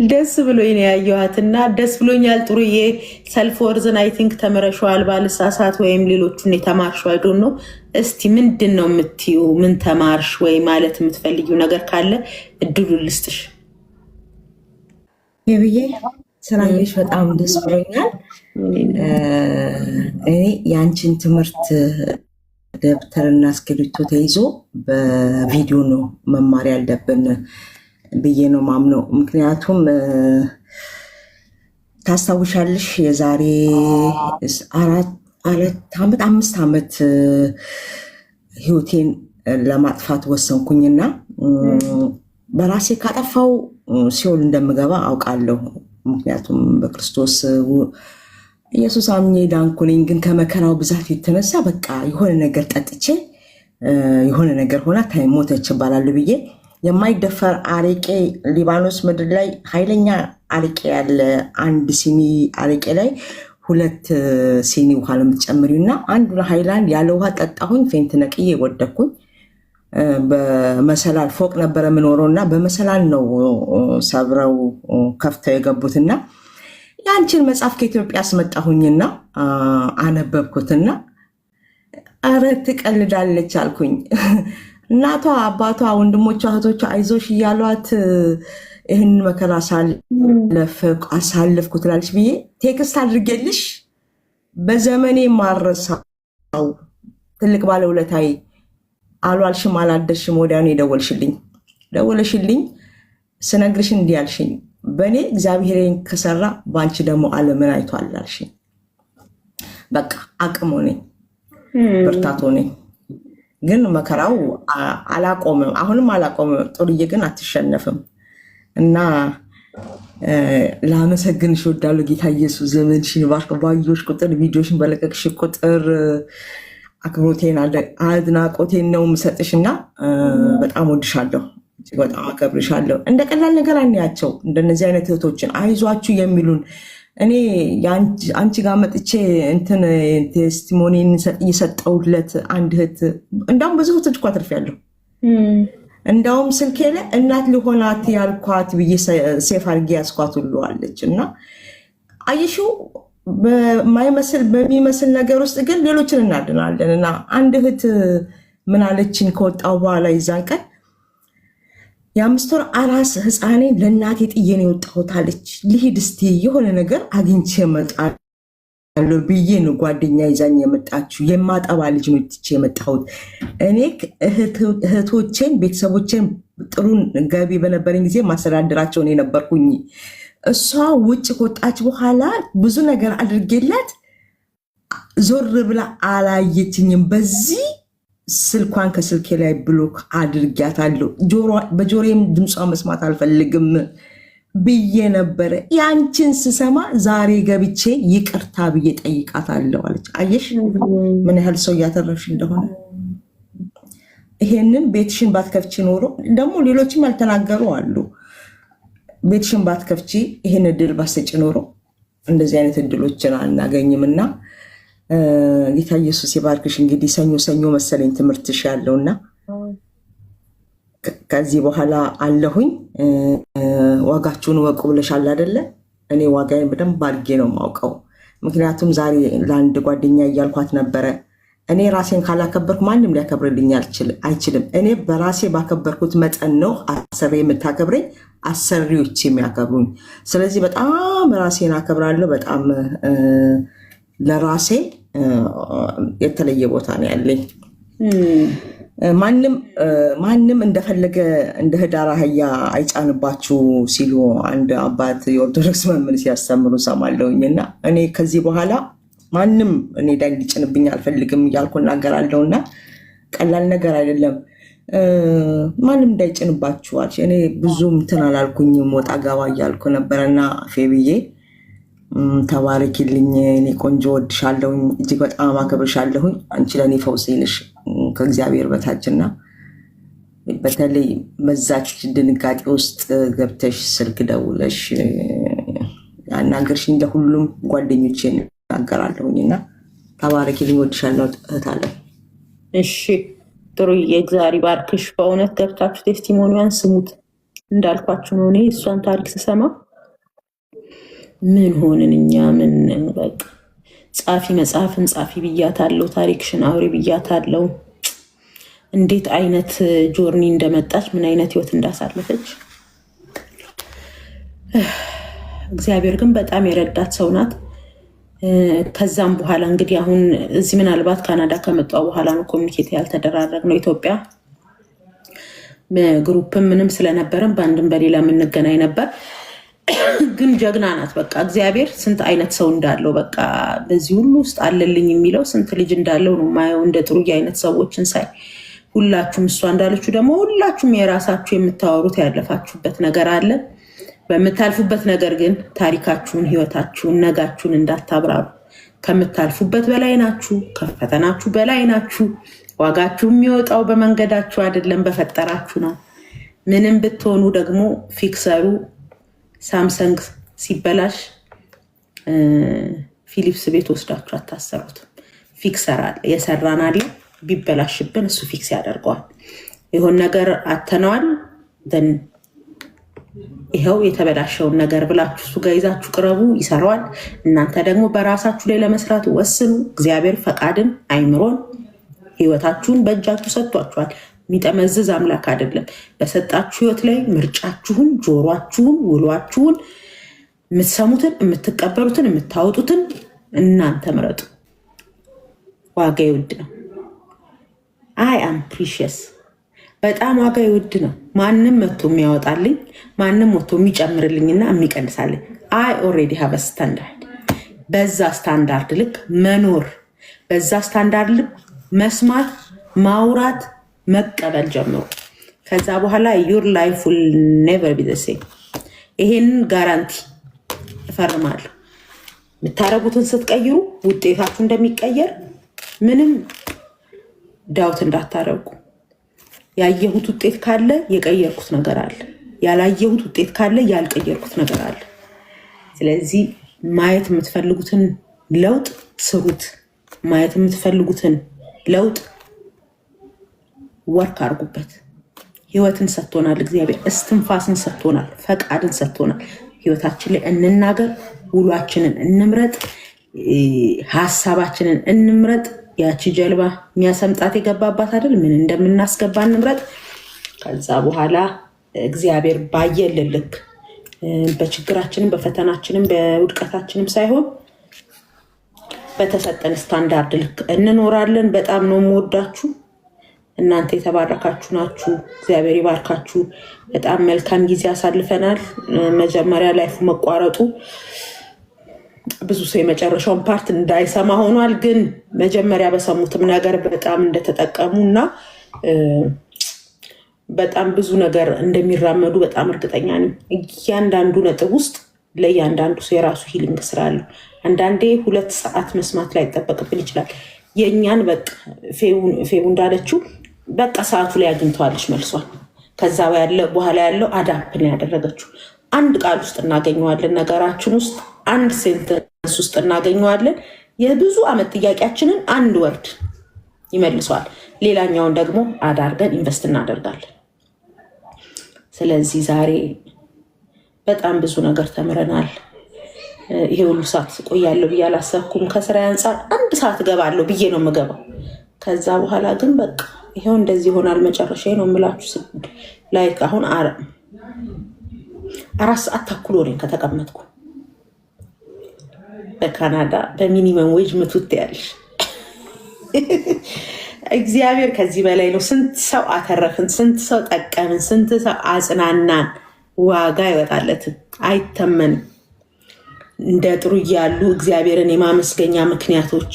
ደስ ብሎኝ ነው ያየኋትና ደስ ብሎኛል። ጥሩዬ ሰልፍ ወርዝን አይ ቲንክ ተምረሸዋል ባልሳሳት፣ ወይም ሌሎቹን የተማርሽው አይዶን ነው። እስቲ ምንድን ነው የምትዩ? ምን ተማርሽ ወይ ማለት የምትፈልጊው ነገር ካለ እድሉን ልስጥሽ። ብዬ ስላየሽ በጣም ደስ ብሎኛል። እኔ የአንቺን ትምህርት ደብተርና እስክሪብቶ ተይዞ በቪዲዮ ነው መማር ያለብን ብዬ ነው ማምነው። ምክንያቱም ታስታውሻለሽ የዛሬ 5 ዓመት ህይወቴን ለማጥፋት ወሰንኩኝና በራሴ ካጠፋው ሲኦል እንደምገባ አውቃለሁ። ምክንያቱም በክርስቶስ ኢየሱስ አምኜ ዳንኩ ነኝ። ግን ከመከራው ብዛት የተነሳ በቃ የሆነ ነገር ጠጥቼ የሆነ ነገር ሆና ሞተች ይባላል ብዬ የማይደፈር አረቄ ሊባኖስ ምድር ላይ ኃይለኛ አረቄ ያለ 1 ሲኒ አረቄ ላይ 2 ሲኒ ውሃ ለምትጨምሪው እና አንዱ ሃይላንድ ያለ ውሃ ጠጣሁኝ። ፌንት ነቅዬ ወደኩኝ። በመሰላል ፎቅ ነበረ የምኖረው እና በመሰላል ነው ሰብረው ከፍተው የገቡትና ያንቺን መጽሐፍ ከኢትዮጵያ አስመጣሁኝና አነበብኩትና አረ ትቀልዳለች አልኩኝ። እናቷ አባቷ ወንድሞቿ እህቶቿ አይዞሽ እያሏት ይህን መከራ አሳልፍኩ ትላለች ብዬ ቴክስት አድርጌልሽ በዘመኔ ማረሳው ትልቅ ባለውለታዬ አልዋልሽም አላደርሽም ወዲያውኑ ደወለሽልኝ ስነግርሽ እንዲህ አልሽኝ፣ በእኔ እግዚአብሔርን ከሰራ በአንቺ ደግሞ ዓለምን አይቷል አልሽኝ። በቃ አቅሙ ነኝ ብርታቶ ነኝ። ግን መከራው አላቆምም፣ አሁንም አላቆምም። ጥሩዬ ግን አትሸነፍም እና ላመሰግንሽ እወዳለሁ። ጌታ ኢየሱስ ዘመንሽን ባርክ። ባየሁሽ ቁጥር ቪዲዮሽን በለቀቅሽ ቁጥር አክብሮቴን አድናቆቴን ነው የምሰጥሽ እና በጣም ወድሻለሁ፣ በጣም አከብርሻለሁ። እንደ ቀላል ነገር አንያቸው እንደነዚህ አይነት እህቶችን አይዟችሁ የሚሉን እኔ አንቺ ጋር መጥቼ እንትን ቴስቲሞኒን እየሰጠሁለት አንድ እህት እንዳውም ብዙ እህቶች እኮ አትርፊያለሁ። እንዳውም ስልኬ ላይ እናት ሊሆናት ያልኳት ብዬ ሴፍ አድርጌ ያስኳት ሁሉ አለች። እና አየሽው በሚመስል ነገር ውስጥ ግን ሌሎችን እናድናለን። እና አንድ እህት ምን አለችን ከወጣው በኋላ ይዛን ቀን የ5 ወር አራስ ህፃኔ ለእናቴ ጥዬን የወጣሁት አለች። ልሂድ እስቲ የሆነ ነገር አግኝቼ እመጣለሁ ብዬ ነው ጓደኛ ይዛኝ የመጣችው። የማጠባ ልጅ ነው ትቼ የመጣሁት። እኔ እህቶቼን ቤተሰቦቼን ጥሩ ገቢ በነበረኝ ጊዜ ማስተዳደራቸውን የነበርኩኝ። እሷ ውጭ ከወጣች በኋላ ብዙ ነገር አድርጌላት ዞር ብላ አላየችኝም። በዚህ ስልኳን ከስልኬ ላይ ብሎክ አድርጊያታለሁ። በጆሮዬም ድምጿ መስማት አልፈልግም ብዬ ነበረ። ያንቺን ስሰማ ዛሬ ገብቼ ይቅርታ ብዬ ጠይቃታለሁ አለች። አየሽ ምን ያህል ሰው እያተረፍሽ እንደሆነ። ይሄንን ቤትሽን ባትከፍቺ ኖሮ ደግሞ ሌሎችም ያልተናገሩ አሉ። ቤትሽን ባትከፍቺ ይሄን እድል ባሰጭ ኖሮ እንደዚህ አይነት እድሎችን አናገኝም። እና ጌታ ኢየሱስ ይባርክሽ። እንግዲህ ሰኞ መሰለኝ ትምህርትሽ ያለውና ከዚህ በኋላ አለሁኝ። ዋጋችሁን ወቁ ብለሻል አይደለ? እኔ ዋጋዬን በደንብ አድርጌ ነው የማውቀው። ምክንያቱም ዛሬ ለአንድ ጓደኛ እያልኳት ነበረ፣ እኔ ራሴን ካላከበርኩ ማንም ሊያከብርልኝ አይችልም። እኔ በራሴ ባከበርኩት መጠን ነው አሰሪ የምታከብረኝ፣ አሰሪዎች የሚያከብሩኝ። ስለዚህ በጣም ራሴን አከብራለሁ። በጣም ለራሴ የተለየ ቦታ ነው ያለኝ። ማንም እንደፈለገ እንደ ህዳር አህያ አይጫንባችሁ ሲሉ አንድ አባት የኦርቶዶክስ መምህር ሲያስተምሩ ሰማለሁኝ። እና እኔ ከዚህ በኋላ ማንም እኔ ላይ ሊጭንብኝ አልፈልግም እያልኩ እናገራለሁ። እና ቀላል ነገር አይደለም። ማንም እንዳይጭንባችኋል። እኔ ብዙም እንትን አላልኩኝም፣ ወጣ ገባ እያልኩ ነበረና ፌብዬ ተባረኪልኝ። እኔ ቆንጆ ወድሻለሁኝ፣ እጅግ በጣም አከብርሻለሁኝ። አንቺ ለእኔ ፈውሴ ነሽ ከእግዚአብሔር በታችና በተለይ በዛች ድንጋጤ ውስጥ ገብተሽ ስልክ ደውለሽ ያናገርሽኝ ለሁሉም ጓደኞቼ እናገራለሁኝ እና ተባረኪልኝ፣ ወድሻለሁ እህታለሁ። እሺ ጥሩ የእግዚአብሔር ባርክሽ። በእውነት ገብታችሁ ቴስቲሞኒዋን ስሙት። እንዳልኳችሁ ነው። እኔ እሷን ታሪክ ስሰማ ምን ሆንን እኛ? ምን በቃ ጻፊ መጽሐፍን ጻፊ ብያታለሁ፣ ታሪክሽን አውሪ ብያታለሁ። እንዴት አይነት ጆርኒ እንደመጣች ምን አይነት ህይወት እንዳሳለፈች እግዚአብሔር ግን በጣም የረዳት ሰው ናት። ከዛም በኋላ እንግዲህ አሁን እዚህ ምናልባት ካናዳ ከመጣሁ በኋላ ነው ኮሚኒኬት ያልተደራረግ ነው። ኢትዮጵያ ግሩፕም ምንም ስለነበረን በአንድም በሌላ የምንገናኝ ነበር። ግን ጀግና ናት። በቃ እግዚአብሔር ስንት አይነት ሰው እንዳለው በቃ በዚህ ሁሉ ውስጥ አለልኝ የሚለው ስንት ልጅ እንዳለው ነው ማየው። እንደ ጥሩዬ አይነት ሰዎችን ሳይ ሁላችሁም እሷ እንዳለችው ደግሞ ሁላችሁም የራሳችሁ የምታወሩት ያለፋችሁበት ነገር አለ። በምታልፉበት ነገር ግን ታሪካችሁን፣ ህይወታችሁን፣ ነጋችሁን እንዳታብራሩ። ከምታልፉበት በላይ ናችሁ፣ ከፈተናችሁ በላይ ናችሁ። ዋጋችሁ የሚወጣው በመንገዳችሁ አይደለም በፈጠራችሁ ነው። ምንም ብትሆኑ ደግሞ ፊክሰሩ ሳምሰንግ ሲበላሽ ፊሊፕስ ቤት ወስዳችሁ አታሰሩት። ፊክሰር አለ፣ የሰራን አለ። ቢበላሽብን እሱ ፊክስ ያደርገዋል። ይሆን ነገር አተነዋል ደን ይኸው የተበላሸውን ነገር ብላችሁ እሱ ጋር ይዛችሁ ቅረቡ፣ ይሰራዋል። እናንተ ደግሞ በራሳችሁ ላይ ለመስራት ወስኑ። እግዚአብሔር ፈቃድን፣ አይምሮን፣ ህይወታችሁን በእጃችሁ ሰጥቷችኋል። የሚጠመዝዝ አምላክ አይደለም። በሰጣችሁ ህይወት ላይ ምርጫችሁን፣ ጆሯችሁን፣ ውሏችሁን፣ የምትሰሙትን፣ የምትቀበሉትን፣ የምታወጡትን እናንተ ምረጡ። ዋጋ ውድ ነው። አይ አም ፕሪሽስ በጣም ዋጋ ውድ ነው። ማንም መጥቶ የሚያወጣልኝ ማንም መጥቶ የሚጨምርልኝና የሚቀንሳልኝ አይ ኦልሬዲ ሃቭ አ ስታንዳርድ። በዛ ስታንዳርድ ልክ መኖር፣ በዛ ስታንዳርድ ልክ መስማት፣ ማውራት፣ መቀበል ጀምሮ ከዛ በኋላ ዩር ላይፍ ዊል ኔቨር ቢ ዘ ሴም። ይሄንን ጋራንቲ እፈርማለሁ። የምታረጉትን ስትቀይሩ ውጤታችሁ እንደሚቀየር ምንም ዳውት እንዳታረጉ። ያየሁት ውጤት ካለ የቀየርኩት ነገር አለ፣ ያላየሁት ውጤት ካለ ያልቀየርኩት ነገር አለ። ስለዚህ ማየት የምትፈልጉትን ለውጥ ስሩት። ማየት የምትፈልጉትን ለውጥ ወርክ አድርጉበት። ህይወትን ሰጥቶናል እግዚአብሔር፣ እስትንፋስን ሰጥቶናል፣ ፈቃድን ሰጥቶናል። ህይወታችን ላይ እንናገር፣ ውሏችንን እንምረጥ፣ ሀሳባችንን እንምረጥ። ያቺ ጀልባ የሚያሰምጣት የገባባት አይደል? ምን እንደምናስገባ እንምረጥ። ከዛ በኋላ እግዚአብሔር ባየልን ልክ በችግራችንም በፈተናችንም በውድቀታችንም ሳይሆን በተሰጠን ስታንዳርድ ልክ እንኖራለን። በጣም ነው የምወዳችሁ። እናንተ የተባረካችሁ ናችሁ። እግዚአብሔር ይባርካችሁ። በጣም መልካም ጊዜ አሳልፈናል። መጀመሪያ ላይፉ መቋረጡ ብዙ ሰው የመጨረሻውን ፓርት እንዳይሰማ ሆኗል። ግን መጀመሪያ በሰሙትም ነገር በጣም እንደተጠቀሙ እና በጣም ብዙ ነገር እንደሚራመዱ በጣም እርግጠኛ ነኝ። እያንዳንዱ ነጥብ ውስጥ ለእያንዳንዱ ሰው የራሱ ሂሊንግ ስላለው አንዳንዴ 2 ሰዓት መስማት ላይ ይጠበቅብን ይችላል። የእኛን በቃ ፌቡ እንዳለችው በቃ ሰዓቱ ላይ አግኝተዋለች መልሷል። ከዛ በኋላ ያለው አዳፕን ያደረገችው አንድ ቃል ውስጥ እናገኘዋለን። ነገራችን ውስጥ አንድ ሴንተንስ ውስጥ እናገኘዋለን። የብዙ ዓመት ጥያቄያችንን አንድ ወርድ ይመልሰዋል። ሌላኛውን ደግሞ አዳርገን ኢንቨስት እናደርጋለን። ስለዚህ ዛሬ በጣም ብዙ ነገር ተምረናል። ይሄ ሁሉ ሰዓት ቆያለሁ ብዬ አላሰብኩም። ከስራ አንጻር 1 ሰዓት ገባለሁ ብዬ ነው የምገባው። ከዛ በኋላ ግን በቃ ይሄው እንደዚህ ይሆናል መጨረሻ ነው የምላችሁ። ላይክ አሁን 4 ሰዓት ተኩል ሆነኝ ከተቀመጥኩ። በካናዳ በሚኒመም ዌጅ ምትውት ያለሽ እግዚአብሔር ከዚህ በላይ ነው። ስንት ሰው አተረፍን፣ ስንት ሰው ጠቀምን፣ ስንት ሰው አጽናናን። ዋጋ ይወጣለትን አይተመንም። እንደ ጥሩ እያሉ እግዚአብሔርን የማመስገኛ ምክንያቶች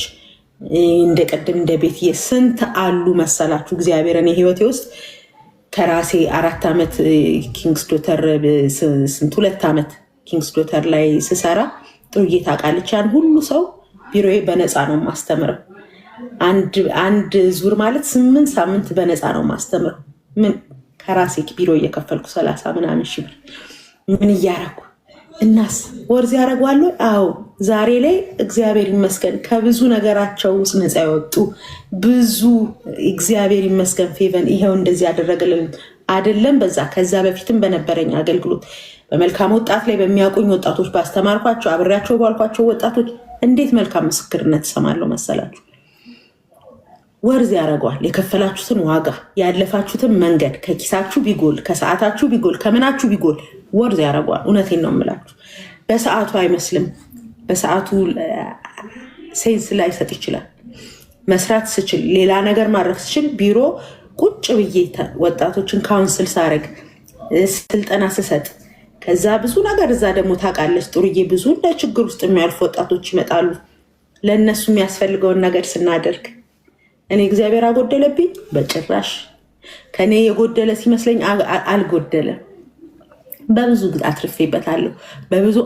እንደ ቀደም እንደ ቤትዬ ስንት አሉ መሰላችሁ። እግዚአብሔርን የህይወቴ ውስጥ ከራሴ 4 ዓመት ኪንግስ ዶተር 2 ዓመት ኪንግስ ዶተር ላይ ስሰራ ጥሩዬ ታውቃለች። ያን ሁሉ ሰው ቢሮዬ በነፃ ነው ማስተምረው። አንድ ዙር ማለት 8 ሳምንት በነፃ ነው ማስተምረው። ምን ከራሴ ቢሮ እየከፈልኩ 30 ምናምን ሺህ ብር ምን እያረኩ እናስ ወርዝ ያደረጓሉ። አዎ ዛሬ ላይ እግዚአብሔር ይመስገን ከብዙ ነገራቸው ውስጥ ነፃ ያወጡ ብዙ እግዚአብሔር ይመስገን ፌቨን ይሄው እንደዚህ ያደረገልን አይደለም። በዛ ከዛ በፊትም በነበረኝ አገልግሎት በመልካም ወጣት ላይ በሚያውቁኝ ወጣቶች ባስተማርኳቸው አብሬያቸው ባልኳቸው ወጣቶች እንዴት መልካም ምስክርነት እሰማለሁ መሰላችሁ። ወርዝ ያደረገዋል። የከፈላችሁትን ዋጋ ያለፋችሁትን መንገድ ከኪሳችሁ ቢጎል ከሰዓታችሁ ቢጎል ከምናችሁ ቢጎል ወርዝ ያደረገዋል። እውነቴን ነው የምላችሁ። በሰዓቱ አይመስልም። በሰዓቱ ሴንስ ላይሰጥ ይችላል። መስራት ስችል ሌላ ነገር ማድረግ ስችል ቢሮ ቁጭ ብዬ ወጣቶችን ካውንስል ሳረግ ስልጠና ስሰጥ ከዛ ብዙ ነገር እዛ ደግሞ ታውቃለች ጥሩዬ ብዙ እንደ ችግር ውስጥ የሚያልፉ ወጣቶች ይመጣሉ። ለእነሱ የሚያስፈልገውን ነገር ስናደርግ እኔ እግዚአብሔር አጎደለብኝ? በጭራሽ። ከኔ የጎደለ ሲመስለኝ አልጎደለም። በብዙ አትርፌበታለሁ፣ በብዙ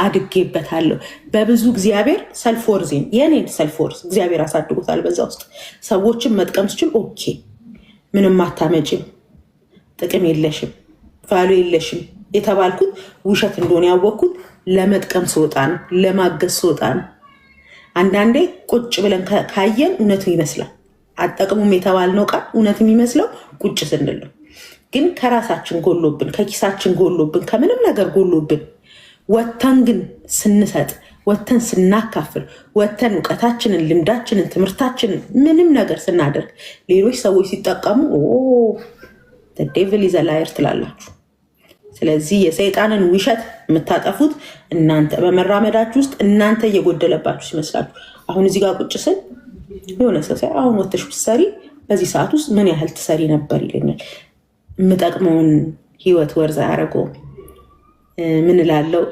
አድጌበታለሁ። በብዙ እግዚአብሔር ሰልፎርዜን የኔን ሰልፎርዝ እግዚአብሔር አሳድጎታል። በዛ ውስጥ ሰዎችን መጥቀም ስችል ኦኬ ምንም አታመጭም፣ ጥቅም የለሽም፣ ቫሉ የለሽም የተባልኩት ውሸት እንደሆነ ያወቅኩት ለመጥቀም ስወጣ ነው፣ ለማገዝ ስወጣ ነው። አንዳንዴ ቁጭ ብለን ካየን እውነቱ ይመስላል። አጠቅሙም የተባልነው ቃል እውነት የሚመስለው ቁጭ ስንል ነው። ግን ከራሳችን ጎሎብን፣ ከኪሳችን ጎሎብን፣ ከምንም ነገር ጎሎብን ወተን ግን ስንሰጥ፣ ወተን ስናካፍል፣ ወተን እውቀታችንን፣ ልምዳችንን፣ ትምህርታችንን ምንም ነገር ስናደርግ ሌሎች ሰዎች ሲጠቀሙ ዴቪል ኢዝ አ ላየር ትላላችሁ። ስለዚህ የሰይጣንን ውሸት የምታጠፉት እናንተ በመራመዳችሁ ውስጥ እናንተ እየጎደለባችሁ ሲመስላችሁ። አሁን እዚህ ጋር ቁጭ ስል የሆነ ሰው አሁን ወተሽ ብትሰሪ በዚህ ሰዓት ውስጥ ምን ያህል ትሰሪ ነበር ይለኛል። የምጠቅመውን ህይወት ወርዝ አያደርገውም። ምን እላለሁ?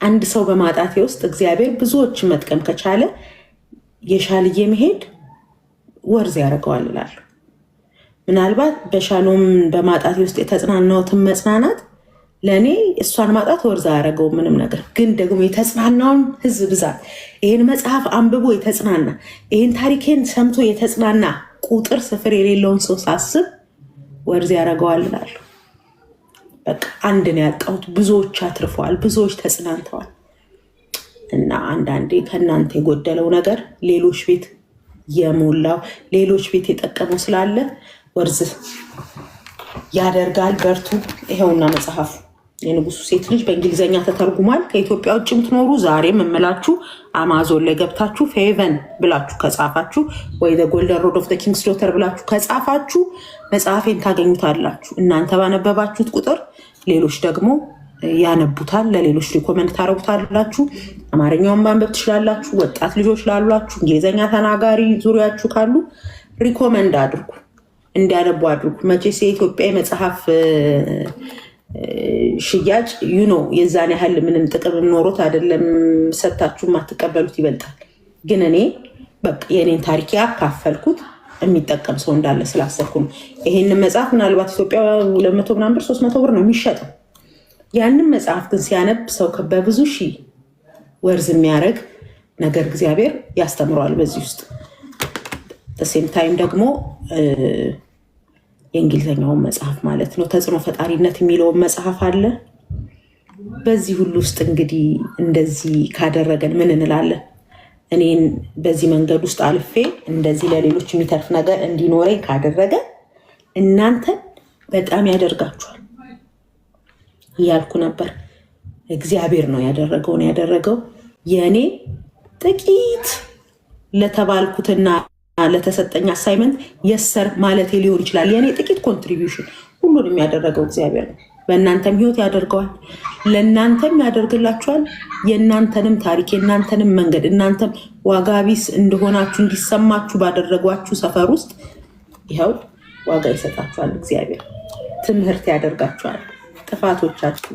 አንድ ሰው በማጣቴ ውስጥ እግዚአብሔር ብዙዎችን መጥቀም ከቻለ የሻልዬ መሄድ ወርዝ ያደርገዋል እላለሁ። ምናልባት በሻሎም በማጣቴ ውስጥ የተጽናናሁትን መጽናናት ለእኔ እሷን ማጣት ወርዝ አያደርገው ምንም ነገር። ግን ደግሞ የተጽናናውን ህዝብ ብዛት ይህን መጽሐፍ አንብቦ የተጽናና ይህን ታሪኬን ሰምቶ የተጽናና ቁጥር ስፍር የሌለውን ሰው ሳስብ ወርዝ ያደርገዋል እላለሁ። በቃ አንድን ያጣሁት ብዙዎች አትርፈዋል፣ ብዙዎች ተጽናንተዋል። እና አንዳንዴ ከእናንተ የጎደለው ነገር ሌሎች ቤት የሞላው ሌሎች ቤት የጠቀመው ስላለ ወርዝ ያደርጋል። በርቱ። ይኸውና መጽሐፉ የንጉሱ ሴት ልጅ በእንግሊዝኛ ተተርጉሟል። ከኢትዮጵያ ውጭ የምትኖሩ ዛሬም የምላችሁ አማዞን ላይ ገብታችሁ ፌቨን ብላችሁ ከጻፋችሁ ወይ ጎልደን ሮድ ኦፍ ኪንግስ ዶተር ብላችሁ ከጻፋችሁ መጽሐፌን ታገኙታላችሁ። እናንተ ባነበባችሁት ቁጥር ሌሎች ደግሞ ያነቡታል፣ ለሌሎች ሪኮመንድ ታረጉታላችሁ። አማርኛውን ማንበብ ትችላላችሁ። ወጣት ልጆች ላሏችሁ፣ እንግሊዝኛ ተናጋሪ ዙሪያችሁ ካሉ ሪኮመንድ አድርጉ፣ እንዲያነቡ አድርጉ። መቼስ የኢትዮጵያ የመጽሐፍ ሽያጭ የዛን ያህል ምንም ጥቅም ኖሮት አይደለም፣ ሰታችሁ ማትቀበሉት ይበልጣል። ግን እኔ በቃ የኔን ታሪክ ያካፈልኩት የሚጠቀም ሰው እንዳለ ስላሰብኩ ነው። ይሄንን መጽሐፍ ምናልባት ኢትዮጵያ 200 ምናምን ብር 300 ብር ነው የሚሸጠው። ያንን መጽሐፍ ግን ሲያነብ ሰው በብዙ ሺህ ወርዝ የሚያደርግ ነገር እግዚአብሔር ያስተምረዋል በዚህ ውስጥ። በሴም ታይም ደግሞ የእንግሊዝኛውን መጽሐፍ ማለት ነው ተጽዕኖ ፈጣሪነት የሚለውን መጽሐፍ አለ። በዚህ ሁሉ ውስጥ እንግዲህ እንደዚህ ካደረገን ምን እንላለን? እኔን በዚህ መንገድ ውስጥ አልፌ እንደዚህ ለሌሎች የሚተርፍ ነገር እንዲኖረኝ ካደረገ እናንተን በጣም ያደርጋችኋል እያልኩ ነበር። እግዚአብሔር ነው ያደረገው። የእኔ ጥቂት ለተባልኩትና ለተሰጠኝ አሳይመንት የሰር ማለት ሊሆን ይችላል። የእኔ ጥቂት ኮንትሪቢዩሽን ሁሉንም ያደረገው እግዚአብሔር ነው። በእናንተም ህይወት ያደርገዋል፣ ለእናንተም ያደርግላችኋል። የእናንተንም ታሪክ የእናንተንም መንገድ እናንተም ዋጋ ቢስ እንደሆናችሁ እንዲሰማችሁ ባደረጓችሁ ሰፈር ውስጥ ይኸው ዋጋ ይሰጣችኋል እግዚአብሔር። ትምህርት ያደርጋችኋል። ጥፋቶቻችሁ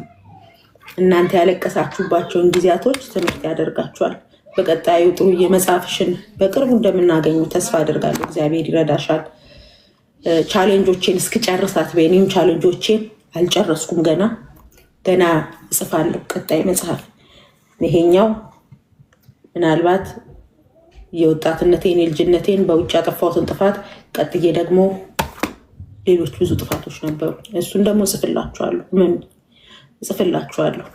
እናንተ ያለቀሳችሁባቸውን ጊዜያቶች ትምህርት ያደርጋችኋል። በቀጣዩ ጥሩ የመጽሐፍሽን በቅርቡ እንደምናገኙ ተስፋ አደርጋለሁ። እግዚአብሔር ይረዳሻል። ቻሌንጆቼን እስክጨርሳት በእኔም ቻሌንጆቼን አልጨረስኩም። ገና እጽፋለሁ ቀጣይ መጽሐፍ። ይሄኛው ምናልባት የወጣትነቴን የልጅነቴን በውጭ ያጠፋሁትን ጥፋት ቀጥዬ ደግሞ ሌሎች ብዙ ጥፋቶች ነበሩ። እሱን ደግሞ እጽፍላችኋለሁ።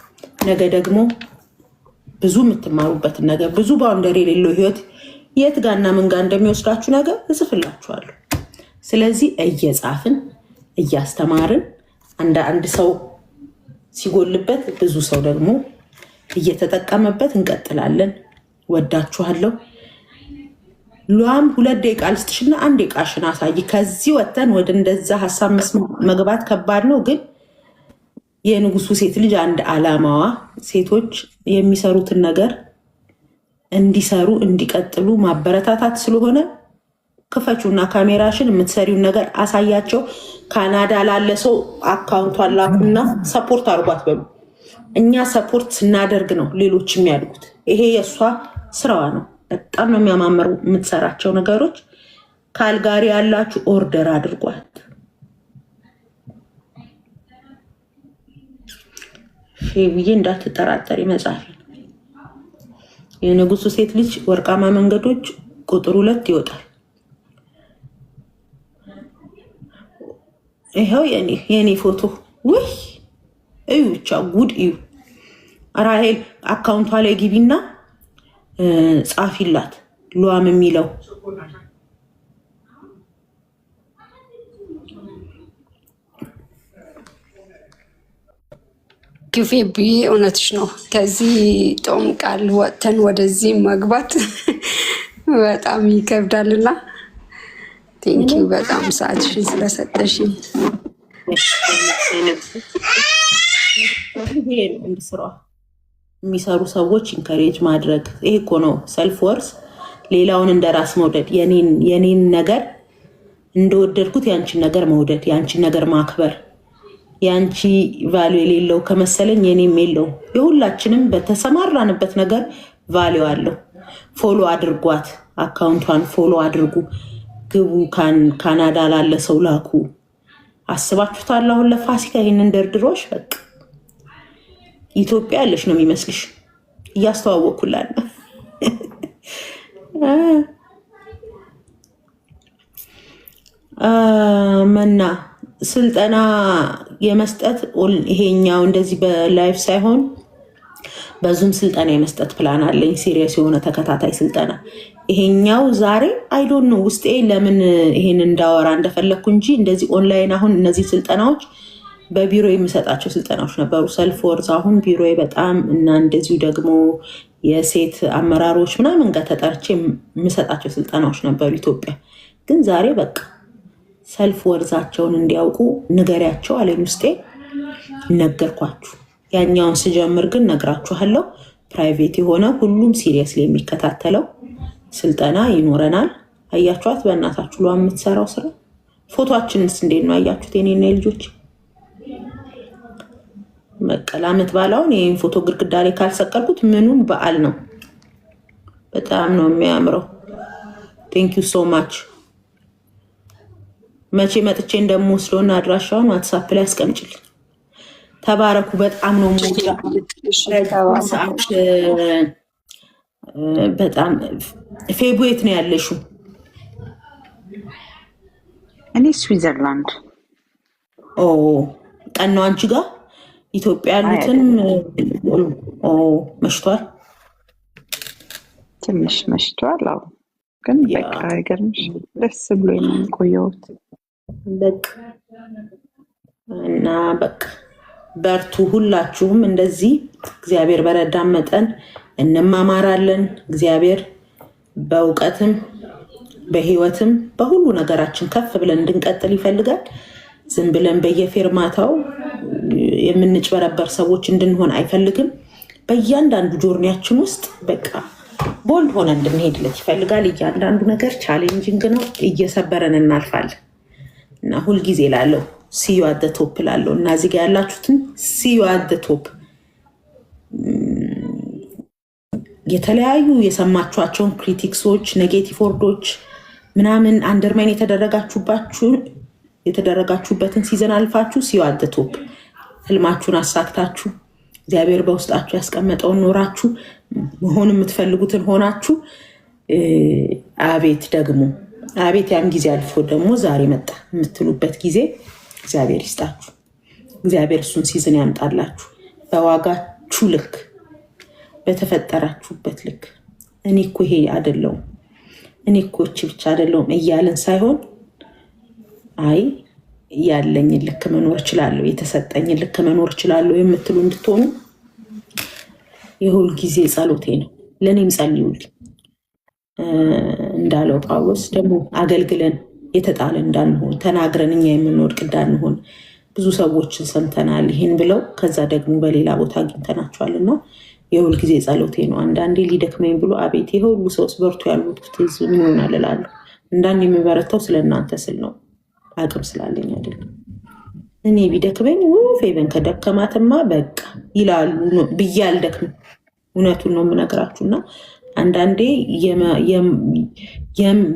ነገ ደግሞ ብዙ የምትማሩበትን ነገር ብዙ ባውንደሪ የሌለው ህይወት የት ጋና ምን ጋር እንደሚወስዳችሁ ነገር እጽፍላችኋለሁ። ስለዚህ እየጻፍን እያስተማርን አንድ ሰው ሲጎልበት ብዙ ሰው ደግሞ እየተጠቀመበት እንቀጥላለን። ወዳችኋለሁ። ሉዋም 2 ደቂቃ ልስጥሽና 1 ደቂቃሽን አሳይ። ከዚህ ወተን ወደ እንደዛ ሀሳብ መግባት ከባድ ነው። ግን የንጉሱ ሴት ልጅ አንድ ዓላማዋ ሴቶች የሚሰሩትን ነገር እንዲሰሩ እንዲቀጥሉ ማበረታታት ስለሆነ ክፈቹና ካሜራሽን የምትሰሪውን ነገር አሳያቸው። ካናዳ ላለ ሰው አካውንቷን ላኩና ሰፖርት አድርጓት በሉ። እኛ ሰፖርት ስናደርግ ነው ሌሎች የሚያድጉት። ይሄ የእሷ ስራዋ ነው። በጣም ነው የሚያማምሩ የምትሰራቸው ነገሮች። ካልጋሪ ያላችሁ ኦርደር አድርጓት። ሼብዬ እንዳትጠራጠሪ መጽሐፍ የንጉሱ ሴት ልጅ ወርቃማ መንገዶች ቁጥር 2 ይወጣል። ይኸው የኔ ፎቶ ውይ እዩ ብቻ ጉድ እዩ። ራሄል አካውንቷ ላይ ግቢና ጻፊላት ሉዋም የሚለው ግፌ ብዬ እውነትሽ ነው። ከዚህ ጦም ቃል ወጥተን ወደዚህ መግባት በጣም ይከብዳልና ቴንኪው በጣም ሰዓትሽን ስለሰጠሽኝ። ስራ የሚሰሩ ሰዎች ኢንከሬጅ ማድረግ። ይሄ እኮ ነው ሰልፍ ወርስ፣ ሌላውን እንደ ራስ መውደድ። የኔን ነገር እንደወደድኩት ያንቺን ነገር መውደድ፣ ያንቺን ነገር ማክበር። ያንቺ ቫሊዩ የሌለው ከመሰለኝ የኔም የለው። የሁላችንም በተሰማራንበት ነገር ቫሊዩ አለው። ፎሎ አድርጓት፣ አካውንቷን ፎሎ አድርጉ፣ ግቡ፣ ካናዳ ላለ ሰው ላኩ። አስባችሁታል? አሁን ለፋሲካ ይህንን ደርድሮሽ በቃ ኢትዮጵያ ያለሽ ነው የሚመስልሽ። እያስተዋወቅኩላል መና ስልጠና የመስጠት ይሄኛው እንደዚህ በላይፍ ሳይሆን በዙም ስልጠና የመስጠት ፕላን አለኝ። ሲሪየስ የሆነ ተከታታይ ስልጠና። ይሄኛው ዛሬ አይዶን ነው ውስጤ ለምን ይሄን እንዳወራ እንደፈለግኩ እንጂ እንደዚህ ኦንላይን አሁን እነዚህ ስልጠናዎች በቢሮ የሚሰጣቸው ስልጠናዎች ነበሩ። ሰልፍ ወርዝ አሁን ቢሮ በጣም እና እንደዚሁ ደግሞ የሴት አመራሮች ምናምን ጋር ተጠርቼ የምሰጣቸው ስልጠናዎች ነበሩ ኢትዮጵያ። ግን ዛሬ በቃ ሰልፍ ወርዛቸውን እንዲያውቁ ንገሪያቸው አለኝ ውስጤ። ነገርኳችሁ። ያኛውን ስጀምር ግን ነግራችኋለሁ። ፕራይቬት የሆነ ሁሉም ሲሪየስሊ የሚከታተለው ስልጠና ይኖረናል። አያችኋት በእናታችሁ ሏ የምትሰራው ስራ። ፎቶችንስ እንዴት ነው አያችሁት? የኔና የልጆች መቀላመት ባላውን ይህን ፎቶ ግድግዳ ላይ ካልሰቀልኩት ምኑም በዓል ነው። በጣም ነው የሚያምረው። ቴንክ ዩ ሶ ማች። መቼ መጥቼ እንደምወስደውና አድራሻውን ዋትሳፕ ላይ አስቀምጭልኝ። ተባረኩ። በጣም ነው ሰዓት በጣም ፌብዌት ነው ያለሽው? እኔ ስዊዘርላንድ። ቀን ነው አንቺ ጋር ኢትዮጵያ ያሉትን መሽቷል። ትንሽ መሽቷል። አዎ ግን በቃ አይገርምሽ፣ ደስ ብሎ ነው የቆየሁት። በቃ እና በቃ በርቱ ሁላችሁም። እንደዚህ እግዚአብሔር በረዳን መጠን እንማማራለን። እግዚአብሔር በእውቀትም በህይወትም በሁሉ ነገራችን ከፍ ብለን እንድንቀጥል ይፈልጋል። ዝም ብለን በየፌርማታው የምንጭበረበር ሰዎች እንድንሆን አይፈልግም። በእያንዳንዱ ጆርኒያችን ውስጥ በቃ ቦልድ ሆነ እንድንሄድለት ይፈልጋል። እያንዳንዱ ነገር ቻሌንጂንግ ነው፣ እየሰበረን እናልፋለን እና ሁልጊዜ ላለው ሲዩ አደ ቶፕ ላለው እና እዚህ ጋ ያላችሁትን ሲዩ አደ ቶፕ የተለያዩ የሰማችኋቸውን ክሪቲክሶች፣ ኔጌቲቭ ወርዶች ምናምን አንደርማይን የተደረጋችሁበትን ሲዘን አልፋችሁ ሲዩ አደ ቶፕ ህልማችሁን አሳክታችሁ እግዚአብሔር በውስጣችሁ ያስቀመጠውን ኖራችሁ መሆን የምትፈልጉትን ሆናችሁ አቤት ደግሞ አቤት ያን ጊዜ አልፎ ደግሞ ዛሬ መጣ የምትሉበት ጊዜ እግዚአብሔር ይስጣችሁ። እግዚአብሔር እሱን ሲዝን ያምጣላችሁ በዋጋችሁ ልክ፣ በተፈጠራችሁበት ልክ። እኔ እኮ ይሄ አይደለሁም፣ እኔ እኮ እቺ ብቻ አይደለሁም እያለን ሳይሆን አይ ያለኝን ልክ መኖር እችላለሁ፣ የተሰጠኝን ልክ መኖር እችላለሁ የምትሉ እንድትሆኑ የሁል ጊዜ ጸሎቴ ነው። ለእኔም ጸልዩልኝ። እንዳለው ጳውሎስ ደግሞ አገልግለን የተጣለ እንዳንሆን፣ ተናግረን እኛ የምንወድቅ እንዳንሆን ብዙ ሰዎችን ሰምተናል ይህን ብለው ከዛ ደግሞ በሌላ ቦታ አግኝተናቸዋል እና የሁል ጊዜ ጸሎቴ ነው። አንዳንዴ ሊደክመኝ ብሎ አቤት ይሄ ሁሉ ሰውስ በርቱ ያሉት ህዝብ ምን ይሆናል እላለሁ። አንዳንዴ የሚበረታው ስለእናንተ ስል ነው፣ አቅም ስላለኝ አይደለም። እኔ ቢደክመኝ ፌቨን ከደከማትማ በቃ ይላሉ ብዬ አልደክምም። እውነቱን ነው የምነግራችሁና አንዳንዴ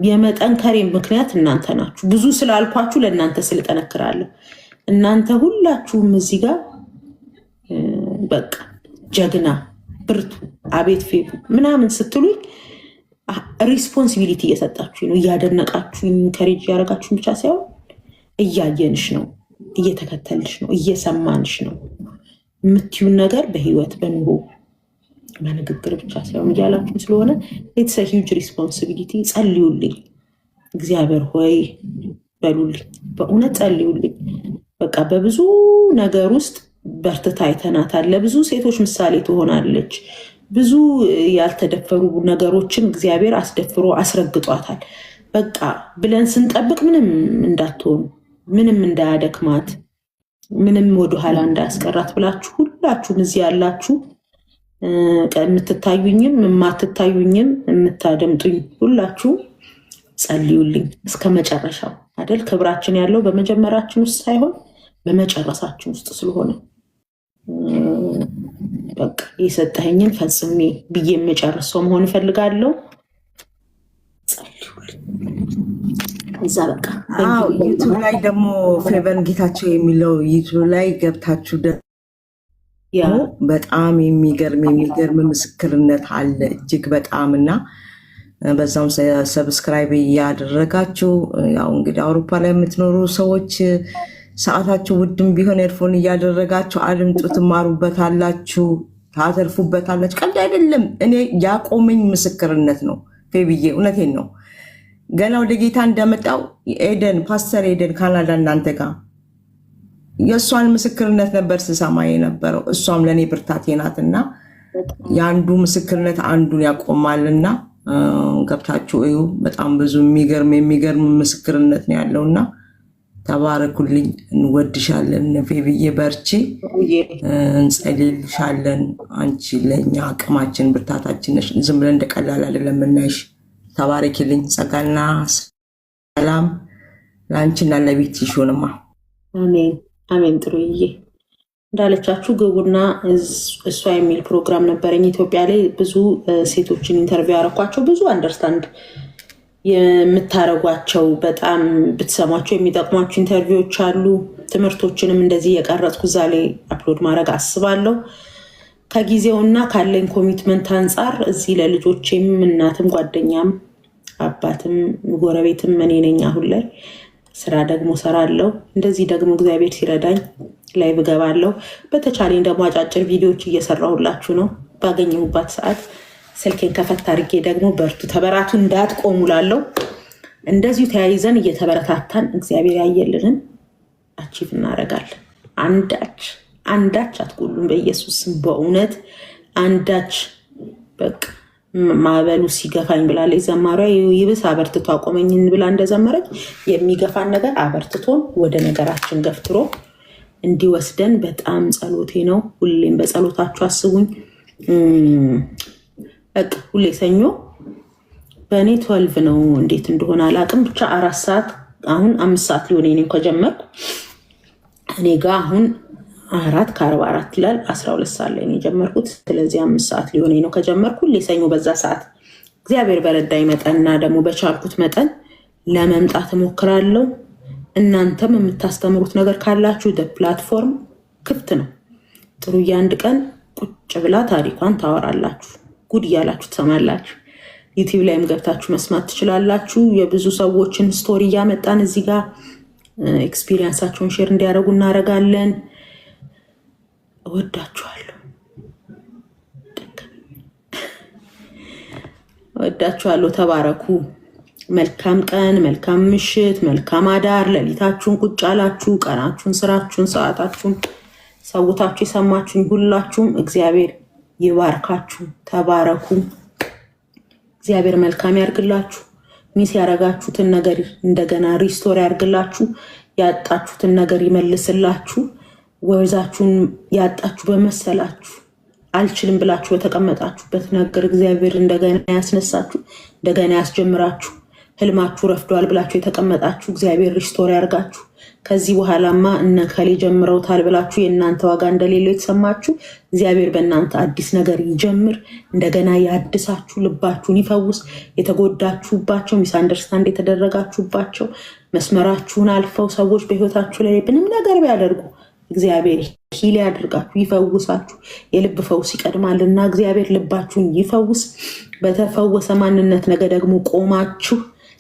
የመጠንከሬ ምክንያት እናንተ ናችሁ። ብዙ ስላልኳችሁ ለእናንተ ስለጠነክራለሁ። እናንተ ሁላችሁም እዚህ ጋር በቃ ጀግና፣ ብርቱ፣ አቤት ፌቡ ምናምን ስትሉኝ ሪስፖንሲቢሊቲ እየሰጣችሁ ነው፣ እያደነቃችሁ ኢንከሬጅ እያደረጋችሁን ብቻ ሳይሆን እያየንሽ ነው፣ እየተከተልሽ ነው፣ እየሰማንሽ ነው። የምትዩን ነገር በህይወት በኑሮ በንግግር ብቻ ሳይሆን እያላችሁን ስለሆነ ኢትስ አ ሂውጅ ሪስፖንሲቢሊቲ። ጸልዩልኝ፣ እግዚአብሔር ሆይ በሉልኝ፣ በእውነት ጸልዩልኝ። በቃ በብዙ ነገር ውስጥ በርትታ አይተናታል። ለብዙ ሴቶች ምሳሌ ትሆናለች። ብዙ ያልተደፈሩ ነገሮችን እግዚአብሔር አስደፍሮ አስረግጧታል። በቃ ብለን ስንጠብቅ ምንም እንዳትሆኑ፣ ምንም እንዳያደክማት፣ ምንም ወደኋላ እንዳያስቀራት ብላችሁ ሁላችሁም እዚህ ያላችሁ የምትታዩኝም የማትታዩኝም የምታደምጡኝ ሁላችሁ ጸልዩልኝ እስከ መጨረሻው አይደል? ክብራችን ያለው በመጀመራችን ውስጥ ሳይሆን በመጨረሳችን ውስጥ ስለሆነ በቃ የሰጠኸኝን ፈጽሜ ብዬ የምጨርሰው መሆን እፈልጋለሁ። ጸልዩልኝ። እዛ በቃ ዩቱብ ላይ ደግሞ ፌቨን ጌታቸው የሚለው ዩቱብ ላይ ገብታችሁ በጣም የሚገርም ምስክርነት አለ እጅግ በጣም እና በዛም ሰብስክራይብ እያደረጋችሁ ያው እንግዲህ አውሮፓ ላይ የምትኖሩ ሰዎች ሰዓታችሁ ውድም ቢሆን ኤርፎን እያደረጋችሁ አድምጡ፣ ትማሩበታላችሁ፣ ታተርፉበታላችሁ። ቀልድ አይደለም። እኔ ያቆመኝ ምስክርነት ነው። ፌብዬ እውነቴን ነው። ገና ወደ ጌታ እንደመጣው ፓስተር ኤደን ካናዳ እናንተ ጋር የእሷን ምስክርነት ነበር ስሰማ የነበረው። እሷም ለእኔ ብርታቴ ናትና የአንዱ ምስክርነት አንዱን ያቆማልና ገብታችሁ እዩ። በጣም ብዙ የሚገርም ምስክርነት ነው ያለውና ተባረኩልኝ። እንወድሻለን ፌብዬ፣ በርቺ፣ እንጸልይልሻለን። አንቺ ለእኛ አቅማችን ብርታታችን ነሽ። ዝም ብለን እንደቀላል አይደለም እናይሽ። ተባረኪልኝ። ጸጋና ሰላም ለአንቺና ለቤትሽ ይሁንማ። አሜን አሜን። ጥሩዬ እንዳለቻችሁ ግቡና እሷ የሚል ፕሮግራም ነበረኝ ኢትዮጵያ ላይ። ብዙ ሴቶችን ኢንተርቪው ያረኳቸው፣ ብዙ አንደርስታንድ የምታረጓቸው በጣም ብትሰሟቸው የሚጠቅሟቸው ኢንተርቪዎች አሉ። ትምህርቶችንም እንደዚህ የቀረጽኩ እዛ ላይ አፕሎድ ማድረግ አስባለሁ። ከጊዜውና ካለኝ ኮሚትመንት አንጻር እዚህ ለልጆቼም እናትም ጓደኛም አባትም ጎረቤትም እኔ ነኝ። አሁን ላይ ስራ ደግሞ ሰራለሁ። እንደዚህ ደግሞ እግዚአብሔር ሲረዳኝ ላይ ብገባለሁ። በተቻለኝ ደግሞ አጫጭር ቪዲዮዎች እየሰራሁላችሁ ነው። ባገኘሁባት ሰዓት ስልኬን ከፈት አድርጌ ደግሞ በርቱ፣ ተበራቱ፣ እንዳትቆሙ ላለው እንደዚሁ ተያይዘን እየተበረታታን እግዚአብሔር ያየልንን አቺቭ እናደርጋለን። አንዳች አትጎሉም። በኢየሱስ ስም በእውነት አንዳች በቃ ማዕበሉ ሲገፋኝ ብላለች ዘማሪያ። ይብስ አበርትቶ አቆመኝን ብላ እንደዘመረች የሚገፋን ነገር አበርትቶን ወደ ነገራችን ገፍትሮ እንዲወስደን በጣም ጸሎቴ ነው። ሁሌም በጸሎታችሁ አስቡኝ። ሁሌ ሰኞ በእኔ 12 ነው፣ እንዴት እንደሆነ አላውቅም። ብቻ 4 ሰዓት አሁን 5 ሰዓት ሊሆን ነው ከጀመርኩ። እኔ ጋር አሁን 4:44 ይላል። 12 ሰዓት ላይ ነው የጀመርኩት። ስለዚህ 5 ሰዓት ሊሆን ነው ከጀመርኩ። ሁሌ ሰኞ በዛ ሰዓት እግዚአብሔር በረዳኝ መጠንና ደግሞ በቻልኩት መጠን ለመምጣት እሞክራለሁ። እናንተም የምታስተምሩት ነገር ካላችሁ ፕላትፎርም ክፍት ነው። ጥሩ የአንድ ቀን ቁጭ ብላ ታሪኳን ታወራላችሁ፣ ጉድ እያላችሁ ትሰማላችሁ። ዩቲዩብ ላይም ገብታችሁ መስማት ትችላላችሁ። የብዙ ሰዎችን ስቶሪ እያመጣን እዚህ ጋር ኤክስፒሪየንሳቸውን ሼር እንዲያደርጉ እናደርጋለን። እወዳችኋለሁ። ተባረኩ። መልካም ቀን፣ መልካም ምሽት፣ መልካም አዳር። ሌሊታችሁን ቁጭ አላችሁ፣ ቀናችሁን፣ ስራችሁን፣ ሰዓታችሁን ሰውታችሁ የሰማችሁኝ ሁላችሁም እግዚአብሔር ይባርካችሁ። ተባረኩ። እግዚአብሔር መልካም ያርግላችሁ። ሚስ ያረጋችሁትን ነገር እንደገና ሪስቶር ያርግላችሁ። ያጣችሁትን ነገር ይመልስላችሁ። ወይዛችሁን ያጣችሁ በመሰላችሁ አልችልም ብላችሁ በተቀመጣችሁበት ነገር እግዚአብሔር እንደገና ያስነሳችሁ፣ እንደገና ያስጀምራችሁ። ህልማችሁ ረፍዷል ብላችሁ የተቀመጣችሁ እግዚአብሔር ሪስቶር ያርጋችሁ። ከዚህ በኋላማ እነከሌ ጀምረውታል ብላችሁ የእናንተ ዋጋ እንደሌለው የተሰማችሁ እግዚአብሔር በእናንተ አዲስ ነገር ይጀምር፣ እንደገና ያድሳችሁ፣ ልባችሁን ይፈውስ። የተጎዳችሁባቸው ሚስ አንደርስታንድ የተደረጋችሁባቸው መስመራችሁን አልፈው ሰዎች በህይወታችሁ ላይ ምንም ነገር ቢያደርጉ እግዚአብሔር ሂል ያድርጋችሁ፣ ይፈውሳችሁ። የልብ ፈውስ ይቀድማልና እግዚአብሔር ልባችሁን ይፈውስ። በተፈወሰ ማንነት ነገ ደግሞ ቆማችሁ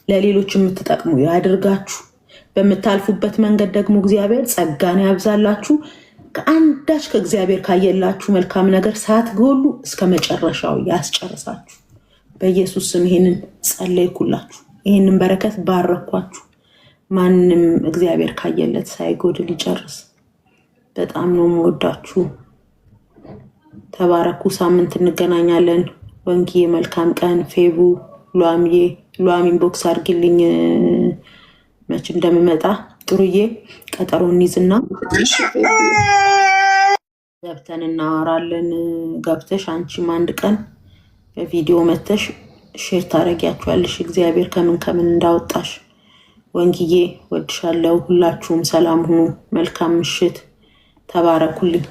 ለሌሎች የምትጠቅሙ ያድርጋችሁ። በምታልፉበት መንገድ ደግሞ እግዚአብሔር ጸጋን ያብዛላችሁ። ከአንዳች ከእግዚአብሔር ካየላችሁ መልካም ነገር ሳትጎሉ እስከ መጨረሻው ያስጨርሳችሁ። በኢየሱስ ስም ይሄንን ጸለይኩላችሁ፣ ይሄንን በረከት ባረኳችሁ። ማንም እግዚአብሔር ካየለት ሳይጎድል ይጨርስ። በጣም ነው የምወዳችሁ። ተባረኩ። ሳምንት እንገናኛለን። ወንጌ መልካም ቀን። ፌቡ ሉአሚን ቦክስ አድርጊልኝ መች እንደምመጣ ጥሩዬ ቀጠሮ እንይዝና ገብተን እናወራለን። ገብተሽ አንቺም አንድ ቀን በቪዲዮ መተሽ ሼር ታደርጊያቸዋለሽ እግዚአብሔር ከምን እንዳወጣሽ። ወንጊዬ ወድሻለሁ። ሁላችሁም ሰላም ሁኑ። መልካም ምሽት። ተባረኩልኝ።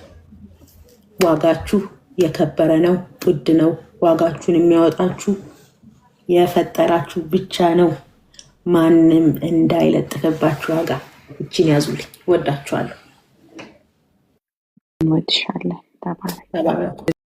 ዋጋችሁ የከበረ ነው፣ ውድ ነው። ዋጋችሁን የሚያወጣችሁ የፈጠራችሁ ብቻ ነው። ማንም እንዳይለጥፍባችሁ ዋጋ። እቺን ያዙልኝ። ወዳችኋለሁ። እንወድሻለን። ተባረክ።